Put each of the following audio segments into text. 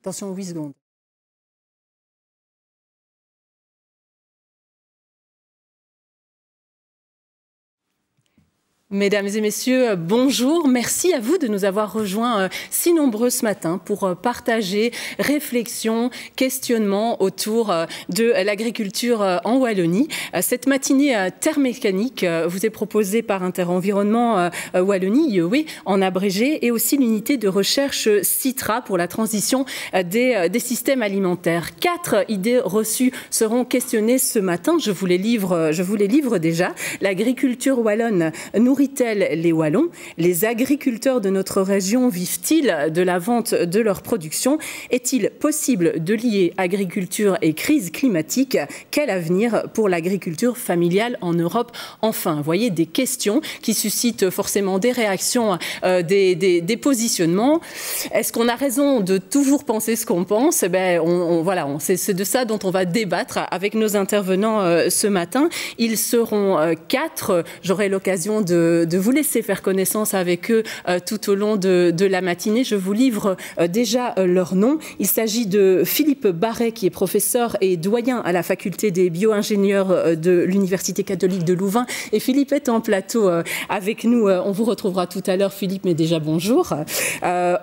Attention, 8 secondes. Mesdames et messieurs, bonjour. Merci à vous de nous avoir rejoints si nombreux ce matin pour partager réflexions, questionnements autour de l'agriculture en Wallonie. Cette matinée Terre mécanique vous est proposée par Interenvironnement Wallonie, IEW, en abrégé, et aussi l'unité de recherche Citra pour la transition des systèmes alimentaires. 4 idées reçues seront questionnées ce matin. Je vous les livre déjà. L'agriculture wallonne nourrit-elle les Wallons? Les agriculteurs de notre région vivent-ils de la vente de leur production? Est-il possible de lier agriculture et crise climatique? Quel avenir pour l'agriculture familiale en Europe? Enfin, vous voyez, des questions qui suscitent forcément des réactions, des positionnements. Est-ce qu'on a raison de toujours penser ce qu'on pense? Voilà, c'est de ça dont on va débattre avec nos intervenants ce matin. Ils seront 4. J'aurai l'occasion de vous laisser faire connaissance avec eux tout au long de la matinée. Je vous livre déjà leur nom. Il s'agit de Philippe Barret, qui est professeur et doyen à la faculté des bio-ingénieurs de l'Université catholique de Louvain. Et Philippe est en plateau avec nous. On vous retrouvera tout à l'heure, Philippe, mais déjà bonjour.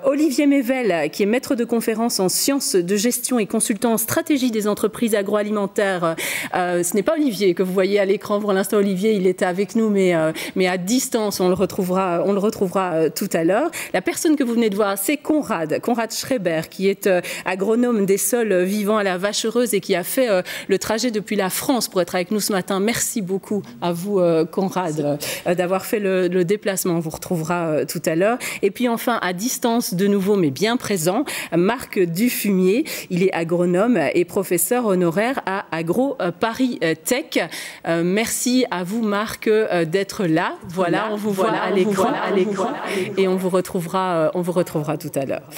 Olivier Mével, qui est maître de conférence en sciences de gestion et consultant en stratégie des entreprises agroalimentaires. Ce n'est pas Olivier que vous voyez à l'écran pour l'instant. Olivier, il était avec nous, mais à distance, on le retrouvera tout à l'heure. La personne que vous venez de voir, c'est Conrad Schreiber, qui est agronome des sols vivants à la Vache Heureuse et qui a fait le trajet depuis la France pour être avec nous ce matin. Merci beaucoup à vous, Conrad, d'avoir fait le déplacement. On vous retrouvera tout à l'heure. Et puis enfin, à distance de nouveau, mais bien présent, Marc Dufumier. Il est agronome et professeur honoraire à Agro Paris Tech. Merci à vous, Marc, d'être là. Voilà, on vous voit à l'écran et on vous retrouvera tout à l'heure.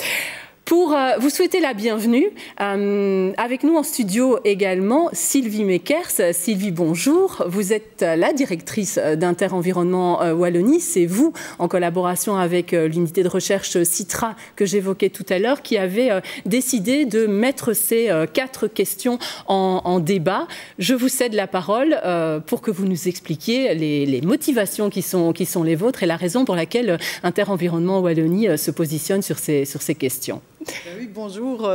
Pour vous souhaiter la bienvenue, avec nous en studio également Sylvie Meckers. Sylvie, bonjour. Vous êtes la directrice d'Interenvironnement Wallonie. C'est vous, en collaboration avec l'unité de recherche Citra que j'évoquais tout à l'heure, qui avez décidé de mettre ces 4 questions en débat. Je vous cède la parole pour que vous nous expliquiez les motivations qui sont les vôtres et la raison pour laquelle Interenvironnement Wallonie se positionne sur ces questions. Oui, bonjour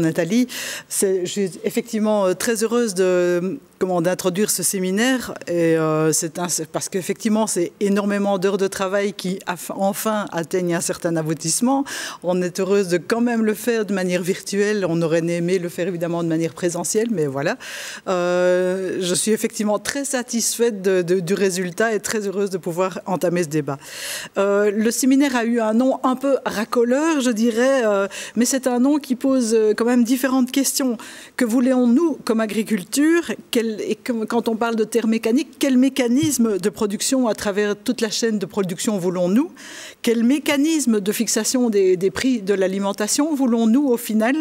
Nathalie. Je suis effectivement très heureuse d'introduire ce séminaire. Et parce qu'effectivement, c'est énormément d'heures de travail qui enfin atteignent un certain aboutissement. On est heureuse de quand même le faire de manière virtuelle. On aurait aimé le faire évidemment de manière présentielle, mais voilà. Je suis effectivement très satisfaite du résultat et très heureuse de pouvoir entamer ce débat. Le séminaire a eu un nom un peu racoleur, je dirais, mais c'est un nom qui pose quand même différentes questions. Que voulons-nous comme agriculture? Et quand on parle de terre mécanique, quel mécanisme de production à travers toute la chaîne de production voulons-nous? Quel mécanisme de fixation des prix de l'alimentation voulons-nous au final?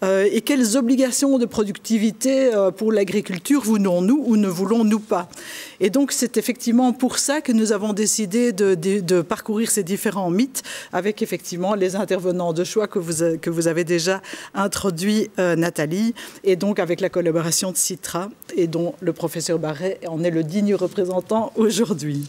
Et quelles obligations de productivité pour l'agriculture voulons-nous ou ne voulons-nous pas? Et donc c'est effectivement pour ça que nous avons décidé de parcourir ces différents mythes avec effectivement les intervenants de choix que vous avez déjà introduits, Nathalie, et donc avec la collaboration de Citra, et dont le professeur Barret en est le digne représentant aujourd'hui.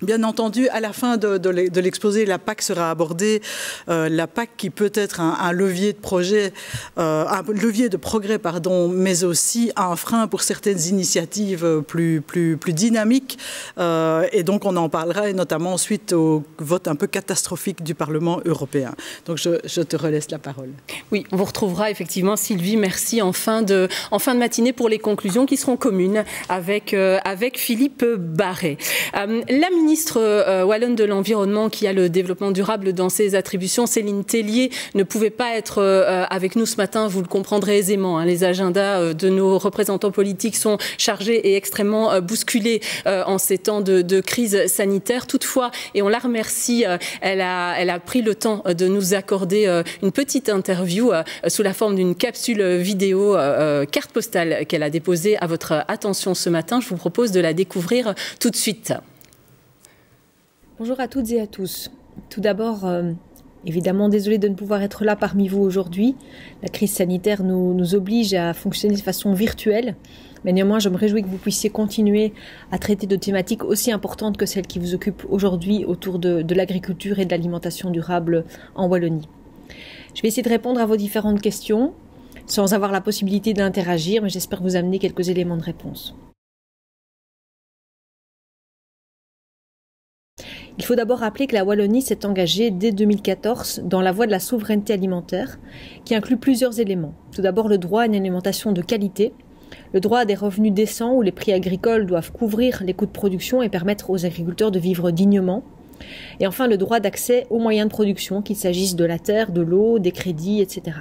Bien entendu, à la fin de l'exposé, la PAC sera abordée. La PAC qui peut être un levier de projet, un levier de progrès, pardon, mais aussi un frein pour certaines initiatives plus dynamiques. Et donc, on en parlera, et notamment suite au vote un peu catastrophique du Parlement européen. Donc, je te relaisse la parole. Oui, on vous retrouvera effectivement, Sylvie. Merci en fin de matinée pour les conclusions qui seront communes avec Philippe Barret. La ministre wallonne de l'Environnement, qui a le développement durable dans ses attributions, Céline Tellier, ne pouvait pas être avec nous ce matin. Vous le comprendrez aisément, hein. Les agendas de nos représentants politiques sont chargés et extrêmement bousculés en ces temps de crise sanitaire. Toutefois, et on la remercie, elle a pris le temps de nous accorder une petite interview sous la forme d'une capsule vidéo carte postale qu'elle a déposée à votre attention ce matin. Je vous propose de la découvrir tout de suite. Bonjour à toutes et à tous. Tout d'abord, Évidemment, désolée de ne pouvoir être là parmi vous aujourd'hui. La crise sanitaire nous oblige à fonctionner de façon virtuelle. Mais néanmoins, je me réjouis que vous puissiez continuer à traiter de thématiques aussi importantes que celles qui vous occupent aujourd'hui autour de l'agriculture et de l'alimentation durable en Wallonie. Je vais essayer de répondre à vos différentes questions sans avoir la possibilité d'interagir, mais j'espère vous amener quelques éléments de réponse. Il faut d'abord rappeler que la Wallonie s'est engagée dès 2014 dans la voie de la souveraineté alimentaire, qui inclut plusieurs éléments. Tout d'abord, le droit à une alimentation de qualité, le droit à des revenus décents où les prix agricoles doivent couvrir les coûts de production et permettre aux agriculteurs de vivre dignement. Et enfin, le droit d'accès aux moyens de production, qu'il s'agisse de la terre, de l'eau, des crédits, etc.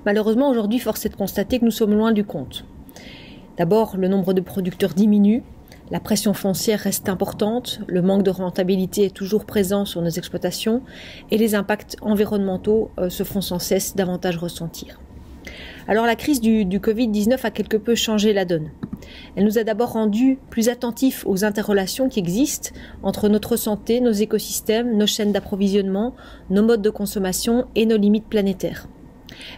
Malheureusement, aujourd'hui, force est de constater que nous sommes loin du compte. D'abord, le nombre de producteurs diminue. La pression foncière reste importante, le manque de rentabilité est toujours présent sur nos exploitations et les impacts environnementaux se font sans cesse davantage ressentir. Alors la crise du Covid-19 a quelque peu changé la donne. Elle nous a d'abord rendus plus attentifs aux interrelations qui existent entre notre santé, nos écosystèmes, nos chaînes d'approvisionnement, nos modes de consommation et nos limites planétaires.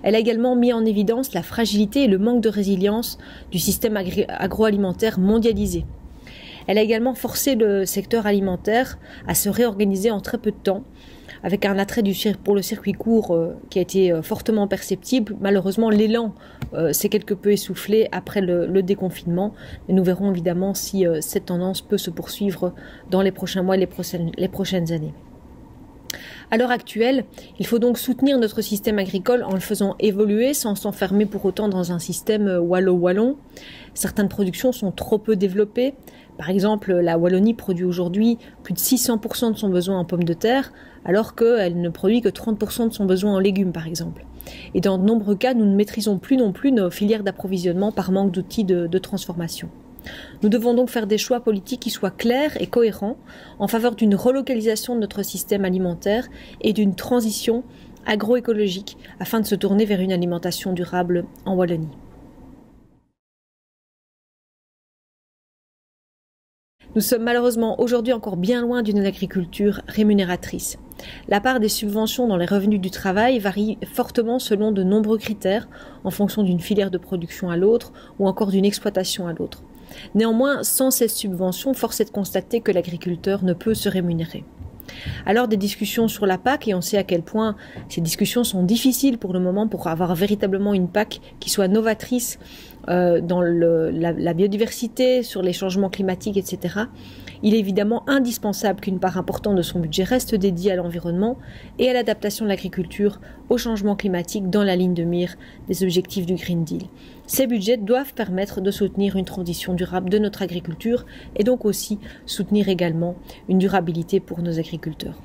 Elle a également mis en évidence la fragilité et le manque de résilience du système agroalimentaire mondialisé. Elle a également forcé le secteur alimentaire à se réorganiser en très peu de temps, avec un attrait pour le circuit court qui a été fortement perceptible. Malheureusement, l'élan s'est quelque peu essoufflé après le déconfinement. Mais nous verrons évidemment si cette tendance peut se poursuivre dans les prochains mois et les prochaines années. À l'heure actuelle, il faut donc soutenir notre système agricole en le faisant évoluer sans s'enfermer pour autant dans un système wallo-wallon. Certaines productions sont trop peu développées. Par exemple, la Wallonie produit aujourd'hui plus de 600% de son besoin en pommes de terre, alors qu'elle ne produit que 30% de son besoin en légumes, par exemple. Et dans de nombreux cas, nous ne maîtrisons plus non plus nos filières d'approvisionnement par manque d'outils de transformation. Nous devons donc faire des choix politiques qui soient clairs et cohérents en faveur d'une relocalisation de notre système alimentaire et d'une transition agroécologique afin de se tourner vers une alimentation durable en Wallonie. Nous sommes malheureusement aujourd'hui encore bien loin d'une agriculture rémunératrice. La part des subventions dans les revenus du travail varie fortement selon de nombreux critères, en fonction d'une filière de production à l'autre ou encore d'une exploitation à l'autre. Néanmoins, sans ces subventions, force est de constater que l'agriculteur ne peut se rémunérer. Alors des discussions sur la PAC, et on sait à quel point ces discussions sont difficiles pour le moment pour avoir véritablement une PAC qui soit novatrice dans la biodiversité, sur les changements climatiques, etc. Il est évidemment indispensable qu'une part importante de son budget reste dédiée à l'environnement et à l'adaptation de l'agriculture au changement climatique dans la ligne de mire des objectifs du Green Deal. Ces budgets doivent permettre de soutenir une transition durable de notre agriculture et donc aussi soutenir également une durabilité pour nos agriculteurs.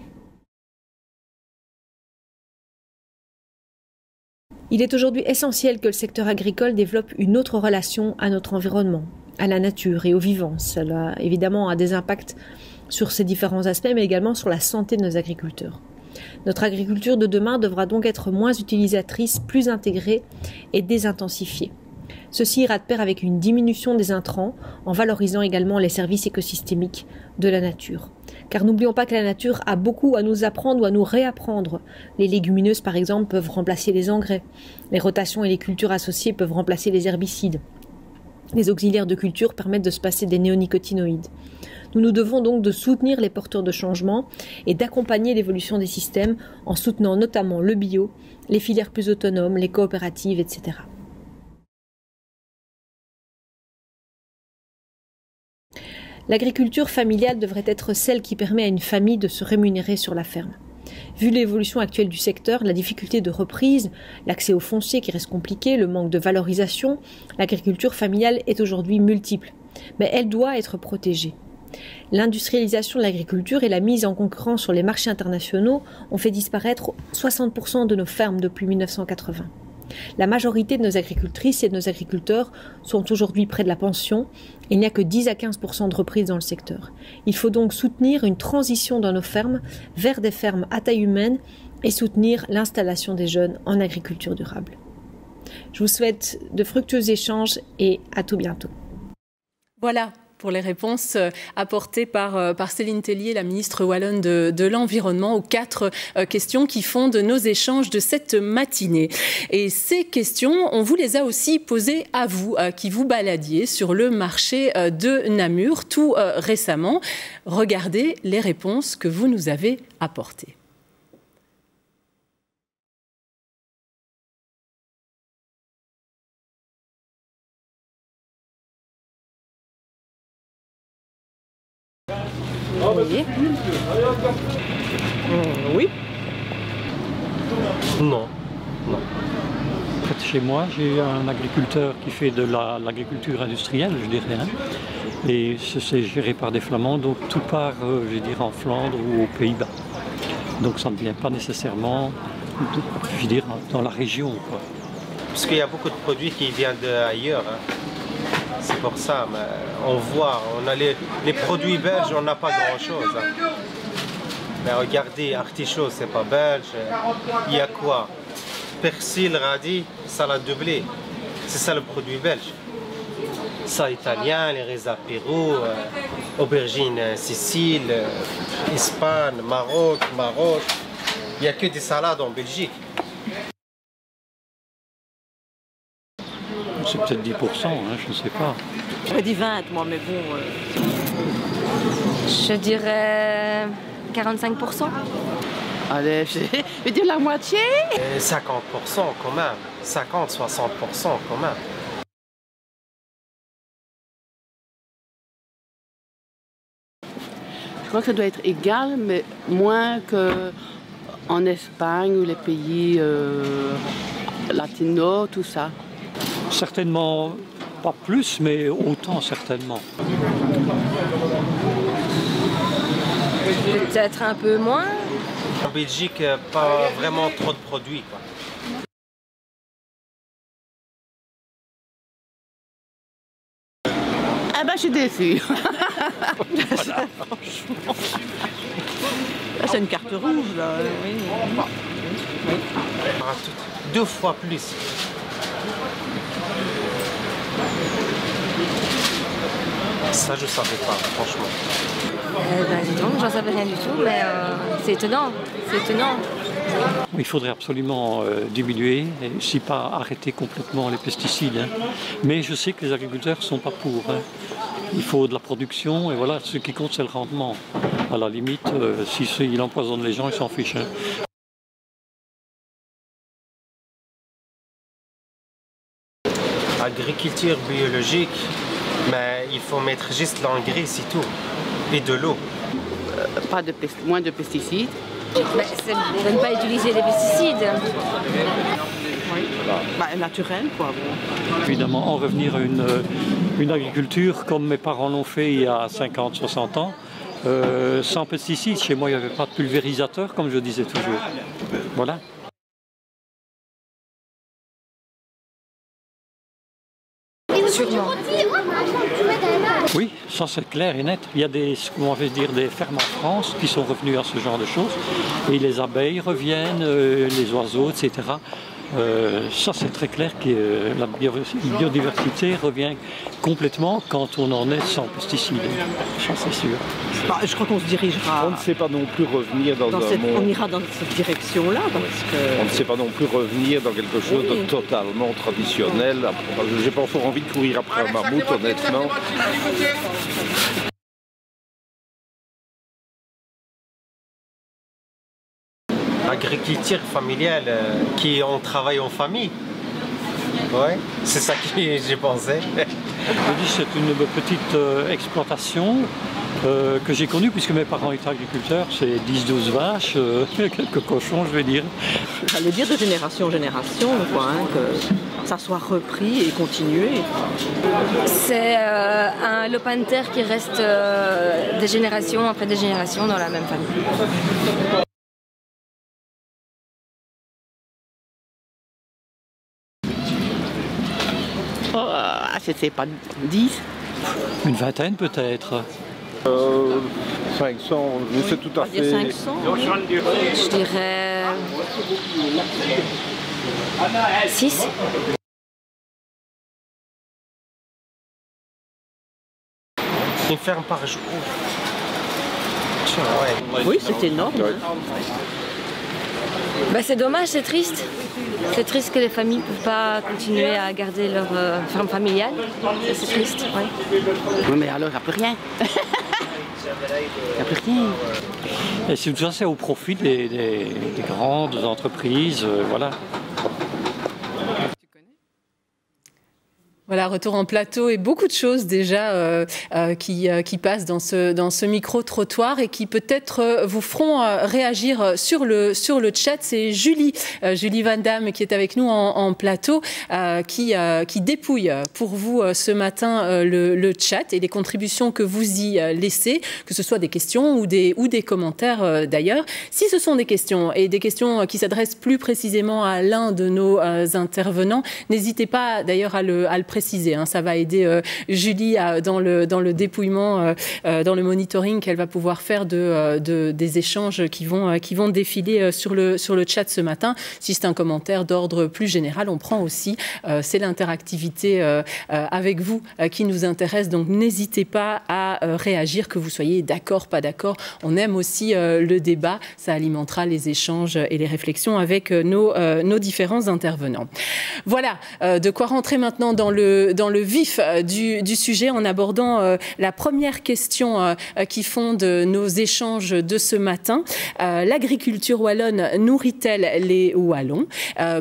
Il est aujourd'hui essentiel que le secteur agricole développe une autre relation à notre environnement, à la nature et au vivant. Cela évidemment a des impacts sur ces différents aspects, mais également sur la santé de nos agriculteurs. Notre agriculture de demain devra donc être moins utilisatrice, plus intégrée et désintensifiée. Ceci ira de pair avec une diminution des intrants en valorisant également les services écosystémiques de la nature. Car n'oublions pas que la nature a beaucoup à nous apprendre ou à nous réapprendre. Les légumineuses par exemple peuvent remplacer les engrais. Les rotations et les cultures associées peuvent remplacer les herbicides. Les auxiliaires de culture permettent de se passer des néonicotinoïdes. Nous nous devons donc de soutenir les porteurs de changement et d'accompagner l'évolution des systèmes en soutenant notamment le bio, les filières plus autonomes, les coopératives, etc. L'agriculture familiale devrait être celle qui permet à une famille de se rémunérer sur la ferme. Vu l'évolution actuelle du secteur, la difficulté de reprise, l'accès au foncier qui reste compliqué, le manque de valorisation, l'agriculture familiale est aujourd'hui multiple. Mais elle doit être protégée. L'industrialisation de l'agriculture et la mise en concurrence sur les marchés internationaux ont fait disparaître 60% de nos fermes depuis 1980. La majorité de nos agricultrices et de nos agriculteurs sont aujourd'hui près de la pension. Il n'y a que 10 à 15% de reprises dans le secteur. Il faut donc soutenir une transition dans nos fermes vers des fermes à taille humaine et soutenir l'installation des jeunes en agriculture durable. Je vous souhaite de fructueux échanges et à tout bientôt. Voilà. pour les réponses apportées par Céline Tellier, la ministre wallonne de l'Environnement, aux 4 questions qui fondent nos échanges de cette matinée. Et ces questions, on vous les a aussi posées à vous, qui vous baladiez sur le marché de Namur tout récemment. Regardez les réponses que vous nous avez apportées. Oui. Oui. Non. En fait, chez moi, j'ai un agriculteur qui fait de l'agriculture industrielle, je dirais. Hein. Et c'est géré par des Flamands, donc tout part, je dirais, en Flandre ou aux Pays-Bas. Donc ça ne vient pas nécessairement, je dirais, dans la région, quoi. Parce qu'il y a beaucoup de produits qui viennent d'ailleurs. Hein. C'est pour ça, mais on voit, on a les produits belges, on n'a pas grand-chose. Hein. Mais regardez, artichaut, c'est pas belge. Il y a quoi? Persil, radis, salade de blé. C'est ça le produit belge. Ça italien, les raisins Pérou, aubergines Sicile, Espagne, Maroc. Il n'y a que des salades en Belgique. C'est peut-être 10%, hein, je ne sais pas. J'aurais dit 20, moi, mais bon... Je dirais 45%. Allez, je vais dire la moitié. 50% quand même. 50-60% quand même. Je crois que ça doit être égal, mais moins qu'en Espagne ou les pays latinos, tout ça. Certainement pas plus, mais autant certainement. Peut-être un peu moins. En Belgique, pas vraiment trop de produits, quoi. Ah ben, je suis déçue. Voilà. C'est une carte rouge, là. Oui. Oui. 2 fois plus. Ça, je ne savais pas, franchement. Dis donc, j'en savais rien du tout, mais c'est étonnant. Il faudrait absolument diminuer, et si pas arrêter complètement les pesticides. Hein. Mais je sais que les agriculteurs ne sont pas pour. Hein. Il faut de la production, et voilà, ce qui compte, c'est le rendement. À la limite, s'il empoisonne les gens, ils s'en fichent. Hein. Agriculture biologique, mais il faut mettre juste l'engrais, c'est tout. Et de l'eau. Moins de pesticides. C'est de ne pas utiliser les pesticides. Oui. Naturel, quoi. Bon. Évidemment, en revenir à une agriculture comme mes parents l'ont fait il y a 50-60 ans, sans pesticides. Chez moi, il n'y avait pas de pulvérisateur, comme je disais toujours. Voilà. Sûrement. Oui, ça c'est clair et net. Il y a des fermes en France qui sont revenus à ce genre de choses. Et les abeilles reviennent, les oiseaux, etc. Ça c'est très clair que la biodiversité revient complètement quand on en est sans pesticides. Ça c'est sûr. Je crois qu'on se dirigera... On ne sait pas non plus revenir dans un monde... On ira dans cette direction-là parce que... On ne sait pas non plus revenir dans quelque chose de totalement traditionnel. J'ai pas encore envie de courir après un mammouth, honnêtement. Agriculture familiale, qui on travaille en famille. Ouais, c'est ça que j'ai pensé. Je dis c'est une petite exploitation que j'ai connue puisque mes parents étaient agriculteurs. C'est 10-12 vaches, quelques cochons je vais dire. J'allais dire de génération en génération, quoi, hein, que ça soit repris et continué. C'est un lopin de terre qui reste des générations après des générations dans la même famille. C'était pas 10. Une vingtaine peut-être. 500, mais c'est tout à fait... 500, oui. Je dirais 6. Une ferme par jour. Ouais. Oui, c'est énorme. Ouais. Bah, c'est dommage, c'est triste. C'est triste que les familles ne peuvent pas continuer à garder leur ferme familiale. C'est triste, oui. Oui, mais alors, il n'y a plus rien. Il n'y a plus rien. Et tout ça, c'est au profit des grandes entreprises, voilà. Voilà, retour en plateau et beaucoup de choses déjà qui passent dans ce micro-trottoir et qui peut-être vous feront réagir sur le chat. C'est Julie Van Damme qui est avec nous en plateau, qui dépouille pour vous ce matin le chat et les contributions que vous y laissez, que ce soit des questions ou des commentaires d'ailleurs. Si ce sont des questions et des questions qui s'adressent plus précisément à l'un de nos intervenants, n'hésitez pas d'ailleurs à le préciser. Ça va aider Julie dans le dépouillement, dans le monitoring qu'elle va pouvoir faire des échanges qui vont défiler sur le chat ce matin. Si c'est un commentaire d'ordre plus général, on prend aussi. C'est l'interactivité avec vous qui nous intéresse. Donc n'hésitez pas à réagir, que vous soyez d'accord, pas d'accord. On aime aussi le débat. Ça alimentera les échanges et les réflexions avec nos différents intervenants. Voilà, de quoi rentrer maintenant dans le vif du sujet en abordant la première question qui fonde nos échanges de ce matin. L'agriculture wallonne nourrit-elle les Wallons?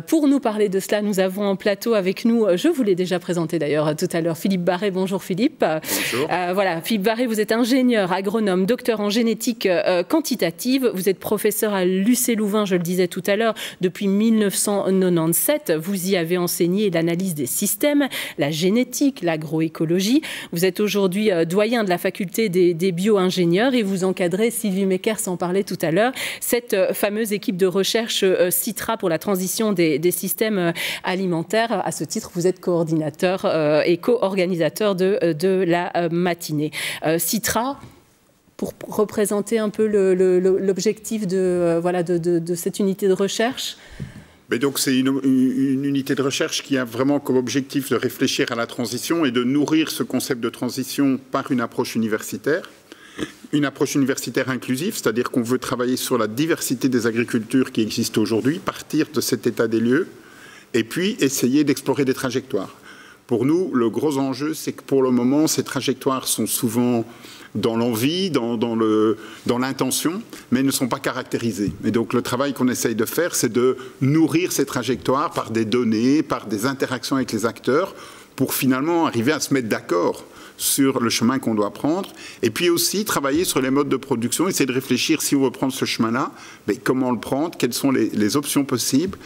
Pour nous parler de cela, nous avons en plateau avec nous, je vous l'ai déjà présenté d'ailleurs tout à l'heure, Philippe Barret. Bonjour Philippe. Bonjour. Voilà, Philippe Barret, vous êtes ingénieur agronome, docteur en génétique quantitative. Vous êtes professeur à l'UC Louvain, je le disais tout à l'heure, depuis 1997. Vous y avez enseigné l'analyse des systèmes, la génétique, l'agroécologie. Vous êtes aujourd'hui doyen de la faculté des bio-ingénieurs et vous encadrez, Sylvie Meckers en parlait tout à l'heure, cette fameuse équipe de recherche Citra pour la transition des systèmes alimentaires. À ce titre, vous êtes coordinateur et co-organisateur de la matinée. Citra, pour représenter un peu l'objectif de cette unité de recherche. Mais donc c'est une unité de recherche qui a vraiment comme objectif de réfléchir à la transition et de nourrir ce concept de transition par une approche universitaire inclusive, c'est-à-dire qu'on veut travailler sur la diversité des agricultures qui existent aujourd'hui, partir de cet état des lieux et puis essayer d'explorer des trajectoires. Pour nous, le gros enjeu, c'est que pour le moment, ces trajectoires sont souvent dans l'envie, dans l'intention, mais ne sont pas caractérisées. Et donc le travail qu'on essaye de faire, c'est de nourrir ces trajectoires par des données, par des interactions avec les acteurs, pour finalement arriver à se mettre d'accord sur le chemin qu'on doit prendre, et puis aussi travailler sur les modes de production, essayer de réfléchir, si on veut prendre ce chemin-là, mais comment le prendre, quelles sont les options possibles.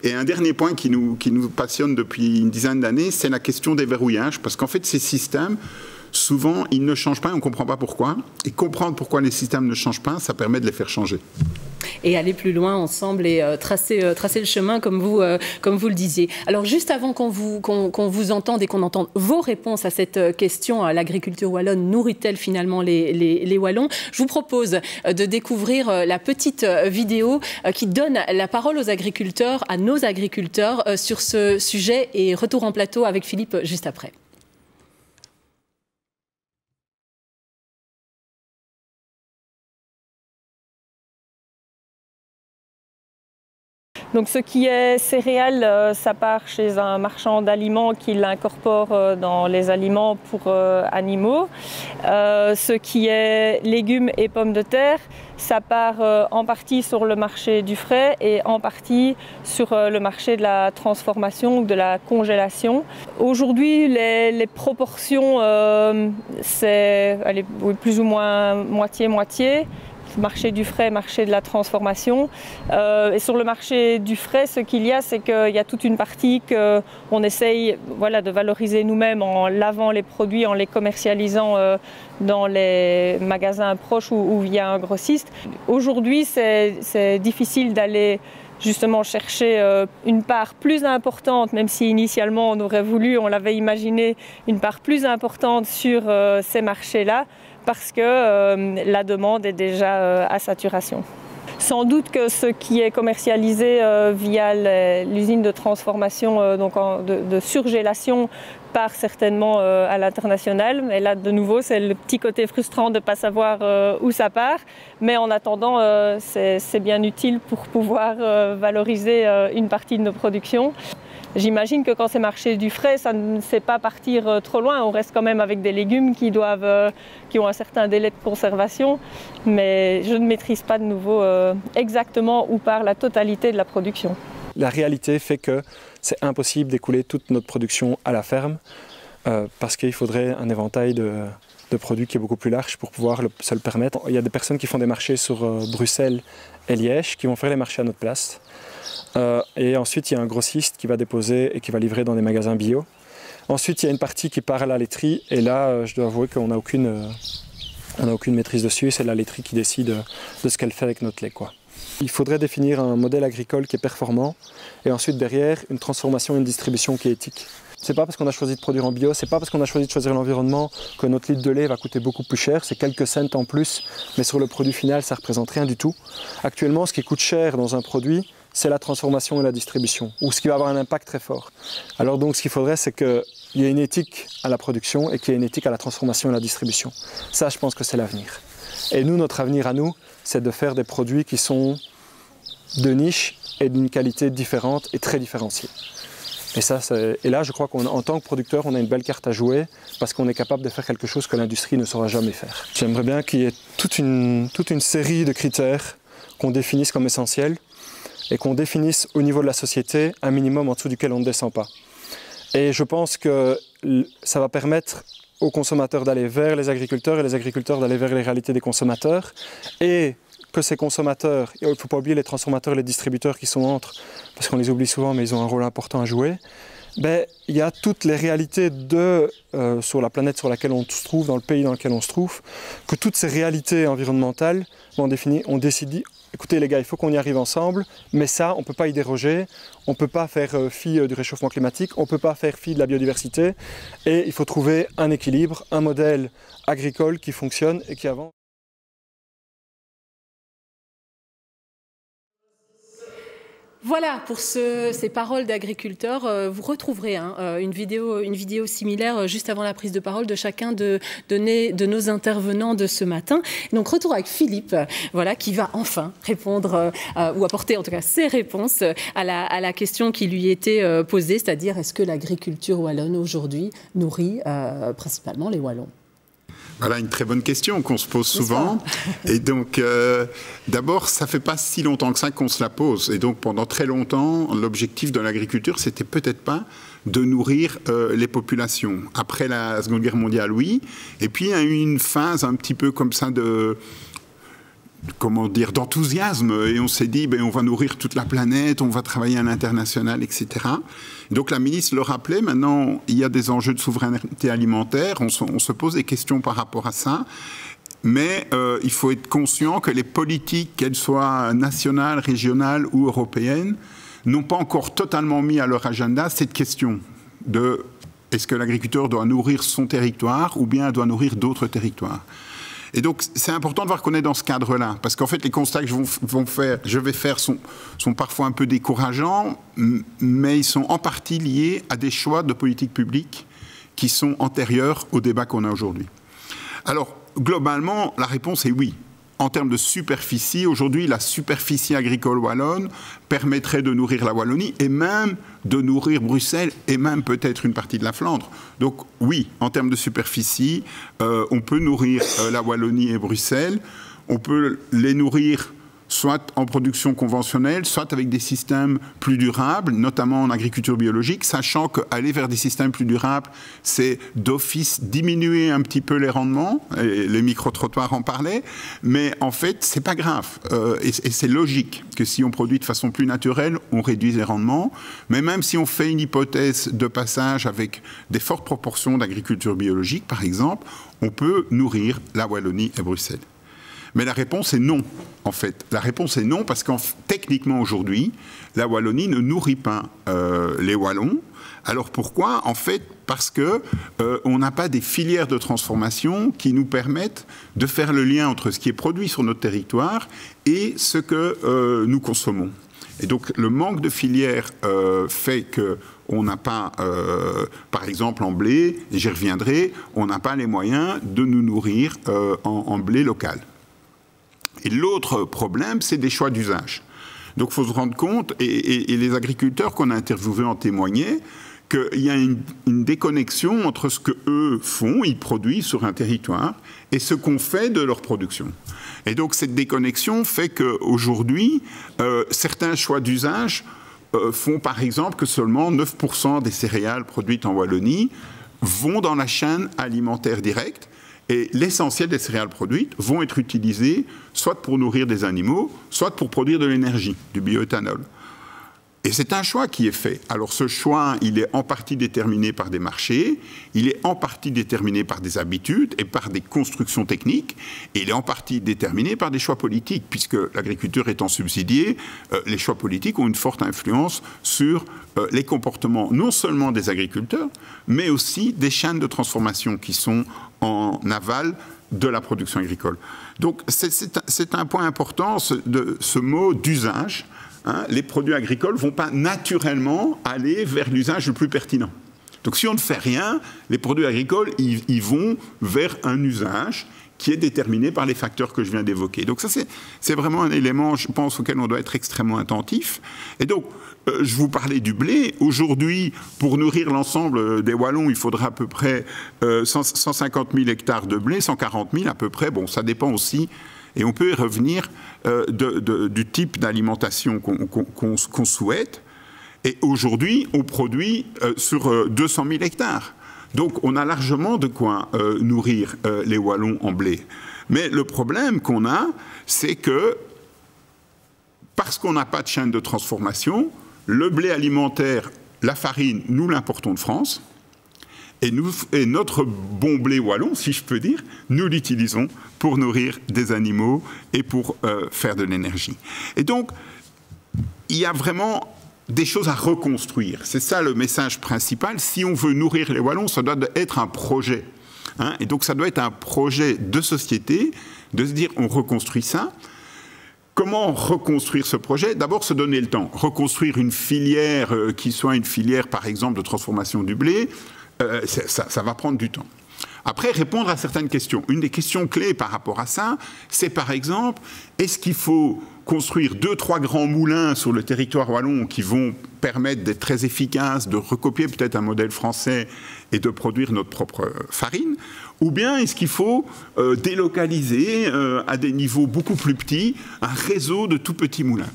Et un dernier point qui nous passionne depuis une dizaine d'années, c'est la question des verrouillages, parce qu'en fait, ces systèmes, souvent, ils ne changent pas et on ne comprend pas pourquoi. Et comprendre pourquoi les systèmes ne changent pas, ça permet de les faire changer. Et aller plus loin ensemble et tracer le chemin comme vous le disiez. Alors juste avant qu'on vous entende et qu'on entende vos réponses à cette question, l'agriculture wallonne nourrit-elle finalement les Wallons, je vous propose de découvrir la petite vidéo qui donne la parole aux agriculteurs, à nos agriculteurs sur ce sujet, et retour en plateau avec Philippe juste après. Donc ce qui est céréales, ça part chez un marchand d'aliments qui l'incorpore dans les aliments pour animaux. Ce qui est légumes et pommes de terre, ça part en partie sur le marché du frais et en partie sur le marché de la transformation ou de la congélation. Aujourd'hui, les proportions, c'est plus ou moins moitié-moitié. Marché du frais, marché de la transformation. Et sur le marché du frais, ce qu'il y a, c'est qu'il y a toute une partie qu'on essaye de valoriser nous-mêmes en lavant les produits, en les commercialisant dans les magasins proches ou via un grossiste. Aujourd'hui, c'est difficile d'aller justement chercher une part plus importante, même si initialement on l'avait imaginé, une part plus importante sur ces marchés-là, parce que la demande est déjà à saturation. Sans doute que ce qui est commercialisé via l'usine de transformation, donc de surgélation, part certainement à l'international. Mais là, de nouveau, c'est le petit côté frustrant de ne pas savoir où ça part. Mais en attendant, c'est bien utile pour pouvoir valoriser une partie de nos productions. J'imagine que quand c'est marché du frais, ça ne sait pas partir trop loin. On reste quand même avec des légumes qui ont un certain délai de conservation. Mais je ne maîtrise pas de nouveau exactement où part la totalité de la production. La réalité fait que c'est impossible d'écouler toute notre production à la ferme parce qu'il faudrait un éventail de produits qui est beaucoup plus large pour pouvoir se le permettre. Il y a des personnes qui font des marchés sur Bruxelles et Liège qui vont faire les marchés à notre place. Et ensuite, il y a un grossiste qui va déposer et qui va livrer dans des magasins bio. Ensuite, il y a une partie qui part à la laiterie et là, je dois avouer qu'on n'a aucune maîtrise dessus. C'est la laiterie qui décide de ce qu'elle fait avec notre lait, quoi. Il faudrait définir un modèle agricole qui est performant et ensuite derrière une transformation et une distribution qui est éthique. C'est pas parce qu'on a choisi de produire en bio, c'est pas parce qu'on a choisi de choisir l'environnement que notre litre de lait va coûter beaucoup plus cher, c'est quelques cents en plus, mais sur le produit final ça représente rien du tout. Actuellement, ce qui coûte cher dans un produit, c'est la transformation et la distribution, ou ce qui va avoir un impact très fort. Alors donc ce qu'il faudrait, c'est qu'il y ait une éthique à la production et qu'il y ait une éthique à la transformation et la distribution. Ça, je pense que c'est l'avenir. Et nous, notre avenir à nous, c'est de faire des produits qui sont de niche et d'une qualité différente et très différenciée. Et là, je crois qu'en tant que producteur, on a une belle carte à jouer parce qu'on est capable de faire quelque chose que l'industrie ne saura jamais faire. J'aimerais bien qu'il y ait toute une série de critères qu'on définisse comme essentiels et qu'on définisse au niveau de la société un minimum en dessous duquel on ne descend pas. Et je pense que ça va permettre aux consommateurs d'aller vers les agriculteurs et les agriculteurs d'aller vers les réalités des consommateurs et que ces consommateurs, il ne faut pas oublier les transformateurs et les distributeurs qui sont entre, parce qu'on les oublie souvent mais ils ont un rôle important à jouer, il y a toutes les réalités sur la planète sur laquelle on se trouve, dans le pays dans lequel on se trouve, que toutes ces réalités environnementales on décide, écoutez les gars, il faut qu'on y arrive ensemble, mais ça, on ne peut pas y déroger, on ne peut pas faire fi du réchauffement climatique, on ne peut pas faire fi de la biodiversité, et il faut trouver un équilibre, un modèle agricole qui fonctionne et qui avance. Voilà pour ces paroles d'agriculteurs. Vous retrouverez une vidéo similaire juste avant la prise de parole de chacun de nos intervenants de ce matin. Donc retour avec Philippe, voilà, qui va enfin répondre ou apporter en tout cas ses réponses à la question qui lui était posée, c'est-à-dire est-ce que l'agriculture wallonne aujourd'hui nourrit principalement les Wallons ? Voilà une très bonne question qu'on se pose souvent. Et donc, d'abord, ça ne fait pas si longtemps que ça qu'on se la pose. Et donc, pendant très longtemps, l'objectif de l'agriculture, c'était peut-être pas de nourrir les populations. Après la Seconde Guerre mondiale, oui. Et puis, il y a eu une phase un petit peu comme ça d'enthousiasme. Et on s'est dit, on va nourrir toute la planète, on va travailler à l'international, etc. Donc la ministre le rappelait, maintenant il y a des enjeux de souveraineté alimentaire, on se pose des questions par rapport à ça, mais il faut être conscient que les politiques, qu'elles soient nationales, régionales ou européennes, n'ont pas encore totalement mis à leur agenda cette question de est-ce que l'agriculteur doit nourrir son territoire ou bien doit nourrir d'autres territoires. Et donc, c'est important de voir qu'on est dans ce cadre-là, parce qu'en fait, les constats que je vais faire sont parfois un peu décourageants, mais ils sont en partie liés à des choix de politique publique qui sont antérieurs au débat qu'on a aujourd'hui. Alors, globalement, la réponse est oui. En termes de superficie, aujourd'hui, la superficie agricole wallonne permettrait de nourrir la Wallonie et même de nourrir Bruxelles et même peut-être une partie de la Flandre. Donc oui, en termes de superficie, on peut nourrir la Wallonie et Bruxelles. On peut les nourrir soit en production conventionnelle, soit avec des systèmes plus durables, notamment en agriculture biologique, sachant qu'aller vers des systèmes plus durables, c'est d'office diminuer un petit peu les rendements, et les micro-trottoirs en parlaient, mais en fait, c'est pas grave. Et c'est logique que si on produit de façon plus naturelle, on réduise les rendements, mais même si on fait une hypothèse de passage avec des fortes proportions d'agriculture biologique, par exemple, on peut nourrir la Wallonie et Bruxelles. Mais la réponse est non. en fait. La réponse est non, parce que techniquement aujourd'hui, la Wallonie ne nourrit pas les Wallons. Alors pourquoi? En fait, parce que on n'a pas des filières de transformation qui nous permettent de faire le lien entre ce qui est produit sur notre territoire et ce que nous consommons. Et donc le manque de filières fait qu'on n'a pas, par exemple en blé, et j'y reviendrai, on n'a pas les moyens de nous nourrir en blé local. Et l'autre problème, c'est des choix d'usage. Donc il faut se rendre compte, et les agriculteurs qu'on a interviewés en témoignaient, qu'il y a une déconnexion entre ce qu'eux font, ils produisent sur un territoire, et ce qu'on fait de leur production. Et donc cette déconnexion fait qu'aujourd'hui, certains choix d'usage font par exemple que seulement 9% des céréales produites en Wallonie vont dans la chaîne alimentaire directe, et l'essentiel des céréales produites vont être utilisées soit pour nourrir des animaux, soit pour produire de l'énergie, du bioéthanol. Et c'est un choix qui est fait. Alors ce choix, il est en partie déterminé par des marchés, il est en partie déterminé par des habitudes et par des constructions techniques, et il est en partie déterminé par des choix politiques, puisque l'agriculture étant subsidiée, les choix politiques ont une forte influence sur les comportements non seulement des agriculteurs, mais aussi des chaînes de transformation qui sont en aval de la production agricole. Donc c'est un point important, ce mot d'usage. Hein, les produits agricoles ne vont pas naturellement aller vers l'usage le plus pertinent. Donc si on ne fait rien, les produits agricoles, ils vont vers un usage qui est déterminé par les facteurs que je viens d'évoquer. Donc ça, c'est vraiment un élément, je pense, auquel on doit être extrêmement attentif. Et donc, je vous parlais du blé. Aujourd'hui, pour nourrir l'ensemble des Wallons, il faudra à peu près 150 000 hectares de blé, 140 000 à peu près. Bon, ça dépend aussi. Et on peut y revenir du type d'alimentation qu'on souhaite. Et aujourd'hui, on produit sur 200 000 hectares. Donc on a largement de quoi nourrir les Wallons en blé. Mais le problème qu'on a, c'est que parce qu'on n'a pas de chaîne de transformation, le blé alimentaire, la farine, nous l'importons de France. Et notre bon blé wallon, si je peux dire, nous l'utilisons pour nourrir des animaux et pour faire de l'énergie. Et donc, il y a vraiment des choses à reconstruire. C'est ça le message principal. Si on veut nourrir les Wallons, ça doit être un projet. Hein, et donc, ça doit être un projet de société, de se dire, on reconstruit ça. Comment reconstruire ce projet? D'abord, se donner le temps. Reconstruire une filière qui soit une filière, par exemple, de transformation du blé, ça va prendre du temps. Après, répondre à certaines questions. Une des questions clés par rapport à ça, c'est par exemple, est-ce qu'il faut construire 2-3 grands moulins sur le territoire wallon qui vont permettre d'être très efficaces, de recopier peut-être un modèle français et de produire notre propre farine? Ou bien est-ce qu'il faut délocaliser à des niveaux beaucoup plus petits un réseau de tout petits moulins?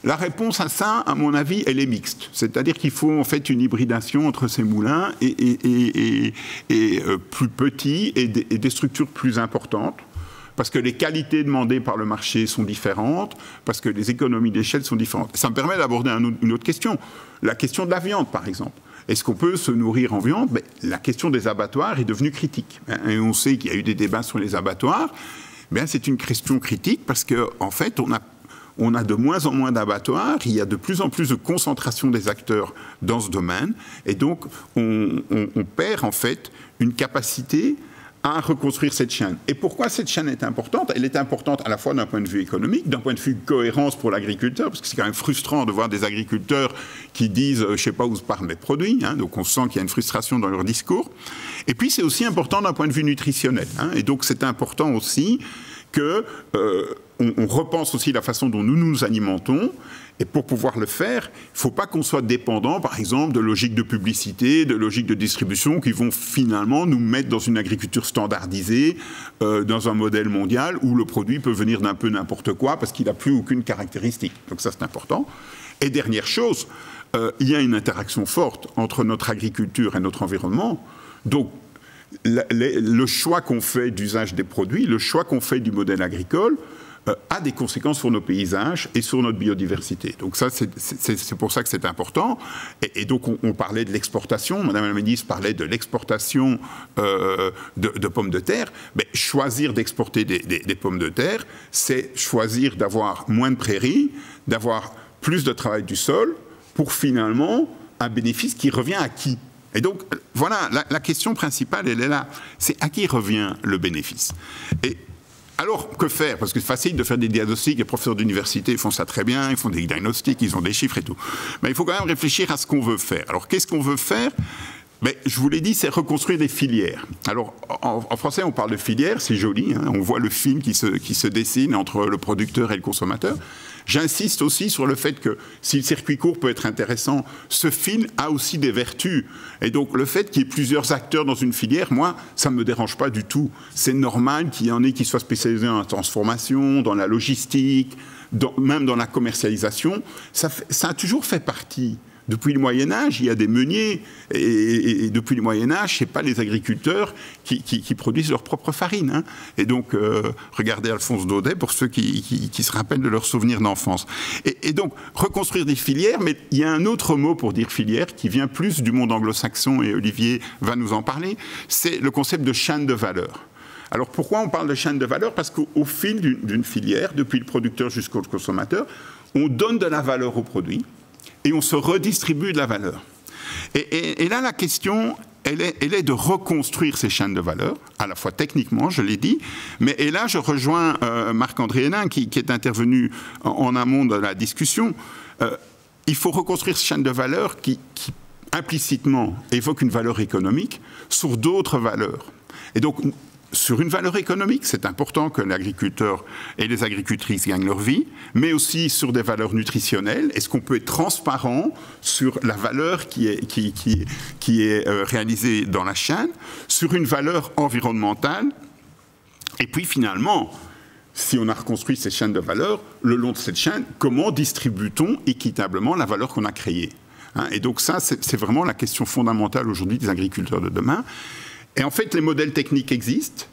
La réponse à ça, à mon avis, elle est mixte. C'est-à-dire qu'il faut en fait une hybridation entre ces moulins et plus petits et des structures plus importantes, parce que les qualités demandées par le marché sont différentes, parce que les économies d'échelle sont différentes. Ça me permet d'aborder une autre question, la question de la viande, par exemple. Est-ce qu'on peut se nourrir en viande? Ben, la question des abattoirs est devenue critique. Et on sait qu'il y a eu des débats sur les abattoirs. Ben, c'est une question critique parce qu'en fait, on a de moins en moins d'abattoirs, il y a de plus en plus de concentration des acteurs dans ce domaine, et donc on perd en fait une capacité à reconstruire cette chaîne. Et pourquoi cette chaîne est importante? Elle est importante à la fois d'un point de vue économique, d'un point de vue cohérence pour l'agriculteur, parce que c'est quand même frustrant de voir des agriculteurs qui disent « je ne sais pas où partent mes produits hein », donc on sent qu'il y a une frustration dans leur discours. Et puis c'est aussi important d'un point de vue nutritionnel, hein, et donc c'est important aussi que on repense aussi la façon dont nous nous alimentons. Et pour pouvoir le faire, il ne faut pas qu'on soit dépendant, par exemple, de logiques de publicité, de logiques de distribution qui vont finalement nous mettre dans une agriculture standardisée, dans un modèle mondial où le produit peut venir d'un peu n'importe quoi parce qu'il n'a plus aucune caractéristique. Donc ça, c'est important. Et dernière chose, il y a une interaction forte entre notre agriculture et notre environnement. Donc, le choix qu'on fait d'usage des produits, le choix qu'on fait du modèle agricole, a des conséquences sur nos paysages et sur notre biodiversité. Donc ça, c'est pour ça que c'est important. Et donc, on parlait de l'exportation. Madame la ministre parlait de l'exportation de pommes de terre. Mais choisir d'exporter des pommes de terre, c'est choisir d'avoir moins de prairies, d'avoir plus de travail du sol pour finalement un bénéfice qui revient à qui? Et donc, voilà, la question principale, elle est là. C'est à qui revient le bénéfice? Et alors, que faire? Parce que c'est facile de faire des diagnostics, les professeurs d'université font ça très bien, ils font des diagnostics, ils ont des chiffres et tout. Mais il faut quand même réfléchir à ce qu'on veut faire. Alors, qu'est-ce qu'on veut faire? Mais je vous l'ai dit, c'est reconstruire des filières. Alors, en français, on parle de filières, c'est joli, hein, on voit le film qui se dessine entre le producteur et le consommateur. J'insiste aussi sur le fait que si le circuit court peut être intéressant, ce fil a aussi des vertus. Et donc le fait qu'il y ait plusieurs acteurs dans une filière, moi, ça ne me dérange pas du tout. C'est normal qu'il y en ait qui soient spécialisés dans la transformation, dans la logistique, même dans la commercialisation. Ça a toujours fait partie. Depuis le Moyen-Âge, il y a des meuniers, et depuis le Moyen-Âge, ce n'est pas les agriculteurs qui produisent leur propre farine. Hein. Et donc, regardez Alphonse Daudet pour ceux qui se rappellent de leurs souvenirs d'enfance. Et donc, reconstruire des filières, mais il y a un autre mot pour dire filière qui vient plus du monde anglo-saxon, et Olivier va nous en parler, c'est le concept de chaîne de valeur. Alors, pourquoi on parle de chaîne de valeur? Parce qu'au fil d'une filière, depuis le producteur jusqu'au consommateur, on donne de la valeur au produit, et on se redistribue de la valeur. Et là, la question, elle est de reconstruire ces chaînes de valeur, à la fois techniquement, je l'ai dit, et là, je rejoins Marc-André Hénin, qui est intervenu en amont de la discussion. Il faut reconstruire ces chaînes de valeur qui implicitement évoquent une valeur économique sur d'autres valeurs. Et donc, sur une valeur économique, c'est important que l'agriculteur et les agricultrices gagnent leur vie, mais aussi sur des valeurs nutritionnelles. Est-ce qu'on peut être transparent sur la valeur qui est réalisée dans la chaîne, sur une valeur environnementale? Et puis finalement, si on a reconstruit ces chaînes de valeur, le long de cette chaîne, comment distribue-t-on équitablement la valeur qu'on a créée? Et donc ça, c'est vraiment la question fondamentale aujourd'hui des agriculteurs de demain. Et en fait, les modèles techniques existent,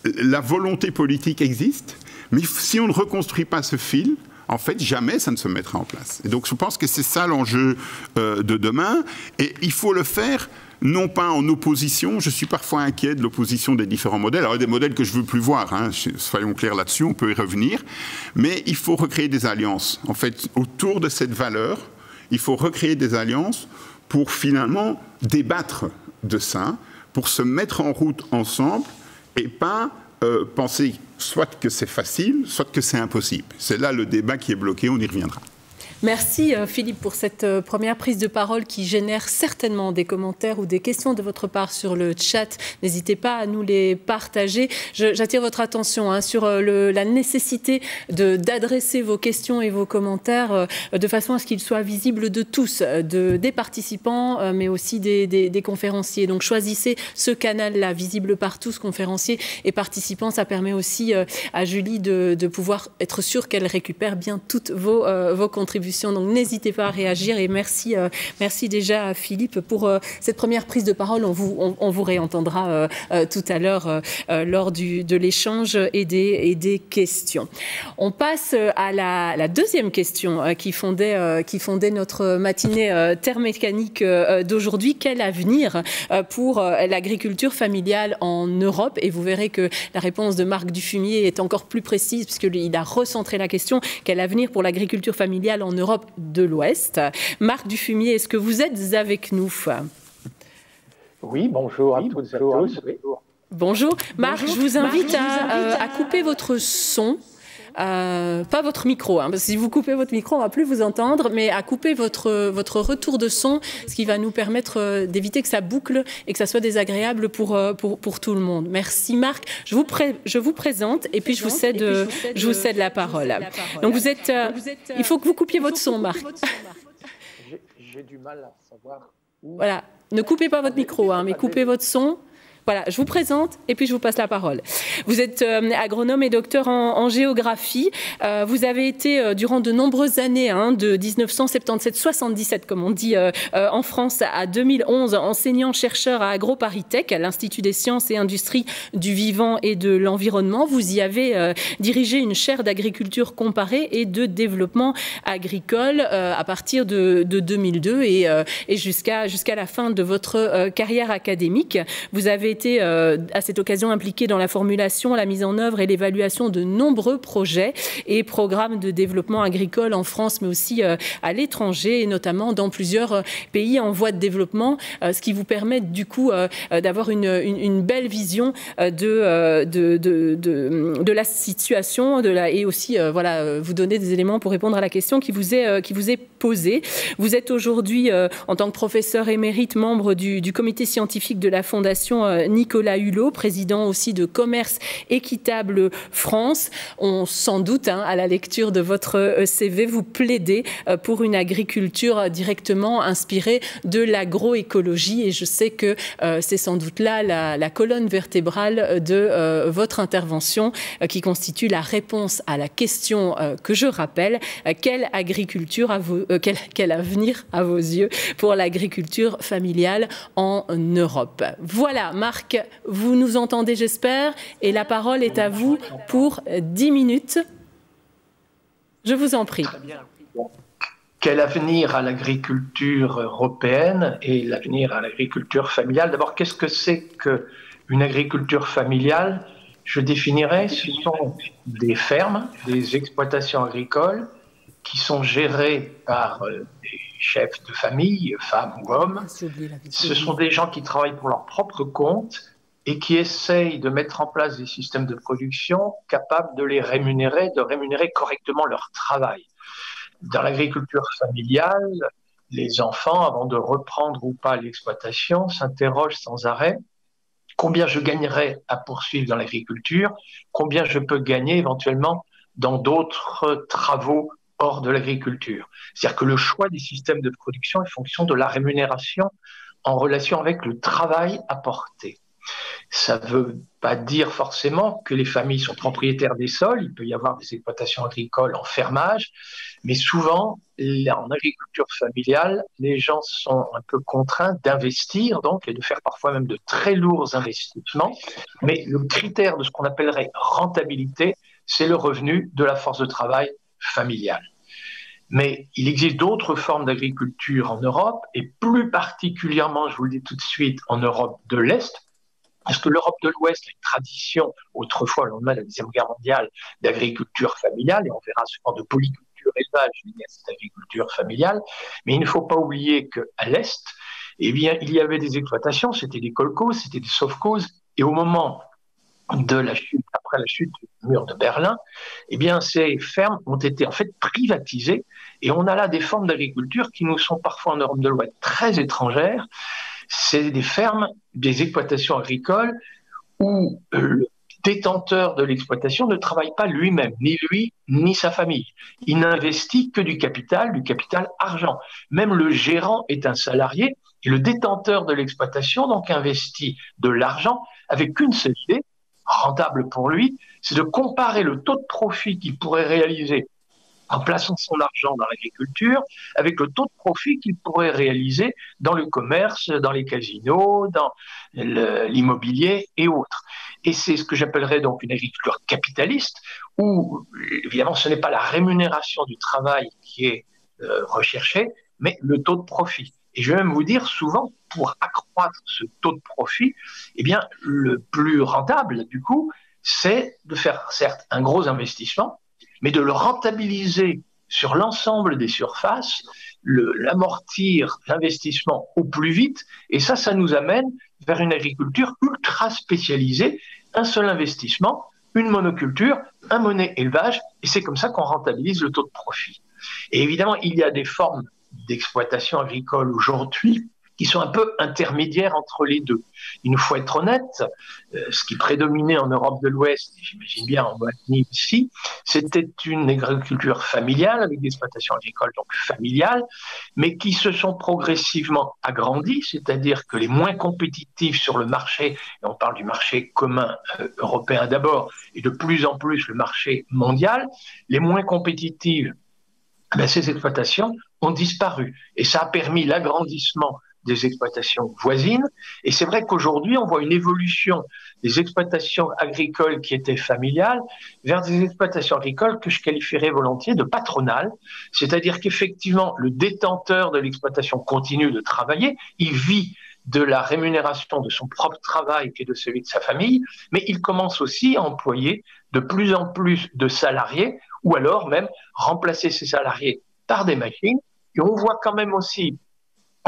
la volonté politique existe, mais si on ne reconstruit pas ce fil, en fait, jamais ça ne se mettra en place. Et donc, je pense que c'est ça l'enjeu de demain. Et il faut le faire, non pas en opposition. Je suis parfois inquiet de l'opposition des différents modèles. Alors, il y a des modèles que je ne veux plus voir, hein, soyons clairs là-dessus, on peut y revenir. Mais il faut recréer des alliances. En fait, autour de cette valeur, il faut recréer des alliances pour finalement débattre de ça, pour se mettre en route ensemble et pas penser soit que c'est facile, soit que c'est impossible. C'est là le débat qui est bloqué, on y reviendra. Merci Philippe pour cette première prise de parole qui génère certainement des commentaires ou des questions de votre part sur le chat. N'hésitez pas à nous les partager. J'attire votre attention sur la nécessité d'adresser vos questions et vos commentaires de façon à ce qu'ils soient visibles de tous, des participants, mais aussi des conférenciers. Donc choisissez ce canal-là, visible par tous, conférenciers et participants. Ça permet aussi à Julie de pouvoir être sûre qu'elle récupère bien toutes vos contributions. Donc n'hésitez pas à réagir et merci déjà à Philippe pour cette première prise de parole. On vous réentendra tout à l'heure lors de l'échange et des questions. On passe à la deuxième question qui fondait notre matinée Terre mécanique d'aujourd'hui. Quel avenir pour l'agriculture familiale en Europe? Et vous verrez que la réponse de Marc Dufumier est encore plus précise puisqu'il a recentré la question. Quel avenir pour l'agriculture familiale en Europe de l'Ouest? Marc Dufumier, est-ce que vous êtes avec nous? Oui, bonjour à toutes et à tous. Bonjour. Marc, je vous invite à couper votre son. Pas votre micro, parce que si vous coupez votre micro, on ne va plus vous entendre, mais à couper votre retour de son, ce qui va nous permettre d'éviter que ça boucle et que ça soit désagréable pour tout le monde. Merci Marc. Je vous présente et puis je vous cède la parole. Donc vous êtes, il faut que vous coupiez votre son, Marc. J'ai du mal à savoir où... Voilà, ne coupez pas votre micro, mais coupez votre son. Voilà, je vous présente et puis je vous passe la parole. Vous êtes agronome et docteur en géographie. Vous avez été durant de nombreuses années, de 1977-77, comme on dit en France, à 2011, enseignant-chercheur à AgroParisTech, à l'Institut des sciences et industries du vivant et de l'environnement. Vous y avez dirigé une chaire d'agriculture comparée et de développement agricole à partir de 2002 et jusqu'à la fin de votre carrière académique. Vous avez été à cette occasion impliqué dans la formulation, la mise en œuvre et l'évaluation de nombreux projets et programmes de développement agricole en France, mais aussi à l'étranger, et notamment dans plusieurs pays en voie de développement, ce qui vous permet du coup d'avoir une belle vision de la situation et aussi vous donner des éléments pour répondre à la question qui vous est posée. Vous êtes aujourd'hui, en tant que professeur émérite, membre du comité scientifique de la Fondation Nicolas Hulot, président aussi de Commerce Équitable France. On sans doute, à la lecture de votre CV, vous plaidez pour une agriculture directement inspirée de l'agroécologie, et je sais que c'est sans doute là la colonne vertébrale de votre intervention qui constitue la réponse à la question que je rappelle: quelle avenir à vos yeux pour l'agriculture familiale en Europe? Voilà, Marc, vous nous entendez, j'espère, et la parole est à vous pour 10 minutes. Je vous en prie. Très bien. Quel avenir à l'agriculture européenne et l'avenir à l'agriculture familiale? D'abord, qu'est-ce que c'est qu'une agriculture familiale? Je définirais, ce sont des fermes, des exploitations agricoles qui sont gérées par des chefs de famille, femmes ou hommes. Ce sont des gens qui travaillent pour leur propre compte et qui essayent de mettre en place des systèmes de production capables de les rémunérer, de rémunérer correctement leur travail. Dans l'agriculture familiale, les enfants, avant de reprendre ou pas l'exploitation, s'interrogent sans arrêt: combien je gagnerais à poursuivre dans l'agriculture, combien je peux gagner éventuellement dans d'autres travaux hors de l'agriculture. C'est-à-dire que le choix des systèmes de production est fonction de la rémunération en relation avec le travail apporté. Ça ne veut pas dire forcément que les familles sont propriétaires des sols. Il peut y avoir des exploitations agricoles en fermage, mais souvent, en agriculture familiale, les gens sont un peu contraints d'investir, donc, et de faire parfois même de très lourds investissements. Mais le critère de ce qu'on appellerait rentabilité, c'est le revenu de la force de travail familiale. Mais il existe d'autres formes d'agriculture en Europe, et plus particulièrement, je vous le dis tout de suite, en Europe de l'Est, parce que l'Europe de l'Ouest a une tradition, autrefois, au lendemain de la Deuxième Guerre mondiale, d'agriculture familiale, et on verra souvent de polyculture élevage liée à cette agriculture familiale. Mais il ne faut pas oublier qu'à l'Est, eh bien, il y avait des exploitations, c'était des kolkhozes, c'était des sovkhozes, et au moment de la chute, après la chute du mur de Berlin, eh bien, ces fermes ont été en fait privatisées, et on a là des formes d'agriculture qui nous sont parfois en Europe de l'Ouest très étrangères. C'est des fermes, des exploitations agricoles où le détenteur de l'exploitation ne travaille pas lui-même, ni lui, ni sa famille. Il n'investit que du capital argent. Même le gérant est un salarié et le détenteur de l'exploitation donc investit de l'argent avec une seule idée, rentable pour lui, c'est de comparer le taux de profit qu'il pourrait réaliser en plaçant son argent dans l'agriculture, avec le taux de profit qu'il pourrait réaliser dans le commerce, dans les casinos, dans l'immobilier et autres. Et c'est ce que j'appellerais donc une agriculture capitaliste, où évidemment ce n'est pas la rémunération du travail qui est recherchée, mais le taux de profit. Et je vais même vous dire, souvent, pour accroître ce taux de profit, eh bien, le plus rentable, du coup, c'est de faire, certes, un gros investissement, mais de le rentabiliser sur l'ensemble des surfaces, l'amortir l'investissement au plus vite, et ça nous amène vers une agriculture ultra spécialisée, un seul investissement, une monoculture, un mono-élevage, et c'est comme ça qu'on rentabilise le taux de profit. Et évidemment, il y a des formes d'exploitation agricole aujourd'hui qui sont un peu intermédiaires entre les deux. Il nous faut être honnête, ce qui prédominait en Europe de l'Ouest, j'imagine bien en Wallonie aussi, c'était une agriculture familiale, avec des exploitations agricoles donc familiales, mais qui se sont progressivement agrandies, c'est-à-dire que les moins compétitifs sur le marché, et on parle du marché commun européen d'abord, et de plus en plus le marché mondial, les moins compétitives, ces exploitations ont disparu. Et ça a permis l'agrandissement des exploitations voisines. Et c'est vrai qu'aujourd'hui, on voit une évolution des exploitations agricoles qui étaient familiales vers des exploitations agricoles que je qualifierais volontiers de patronales. C'est-à-dire qu'effectivement, le détenteur de l'exploitation continue de travailler, il vit de la rémunération de son propre travail et de celui de sa famille, mais il commence aussi à employer de plus en plus de salariés, ou alors même remplacer ces salariés par des machines. Et on voit quand même aussi,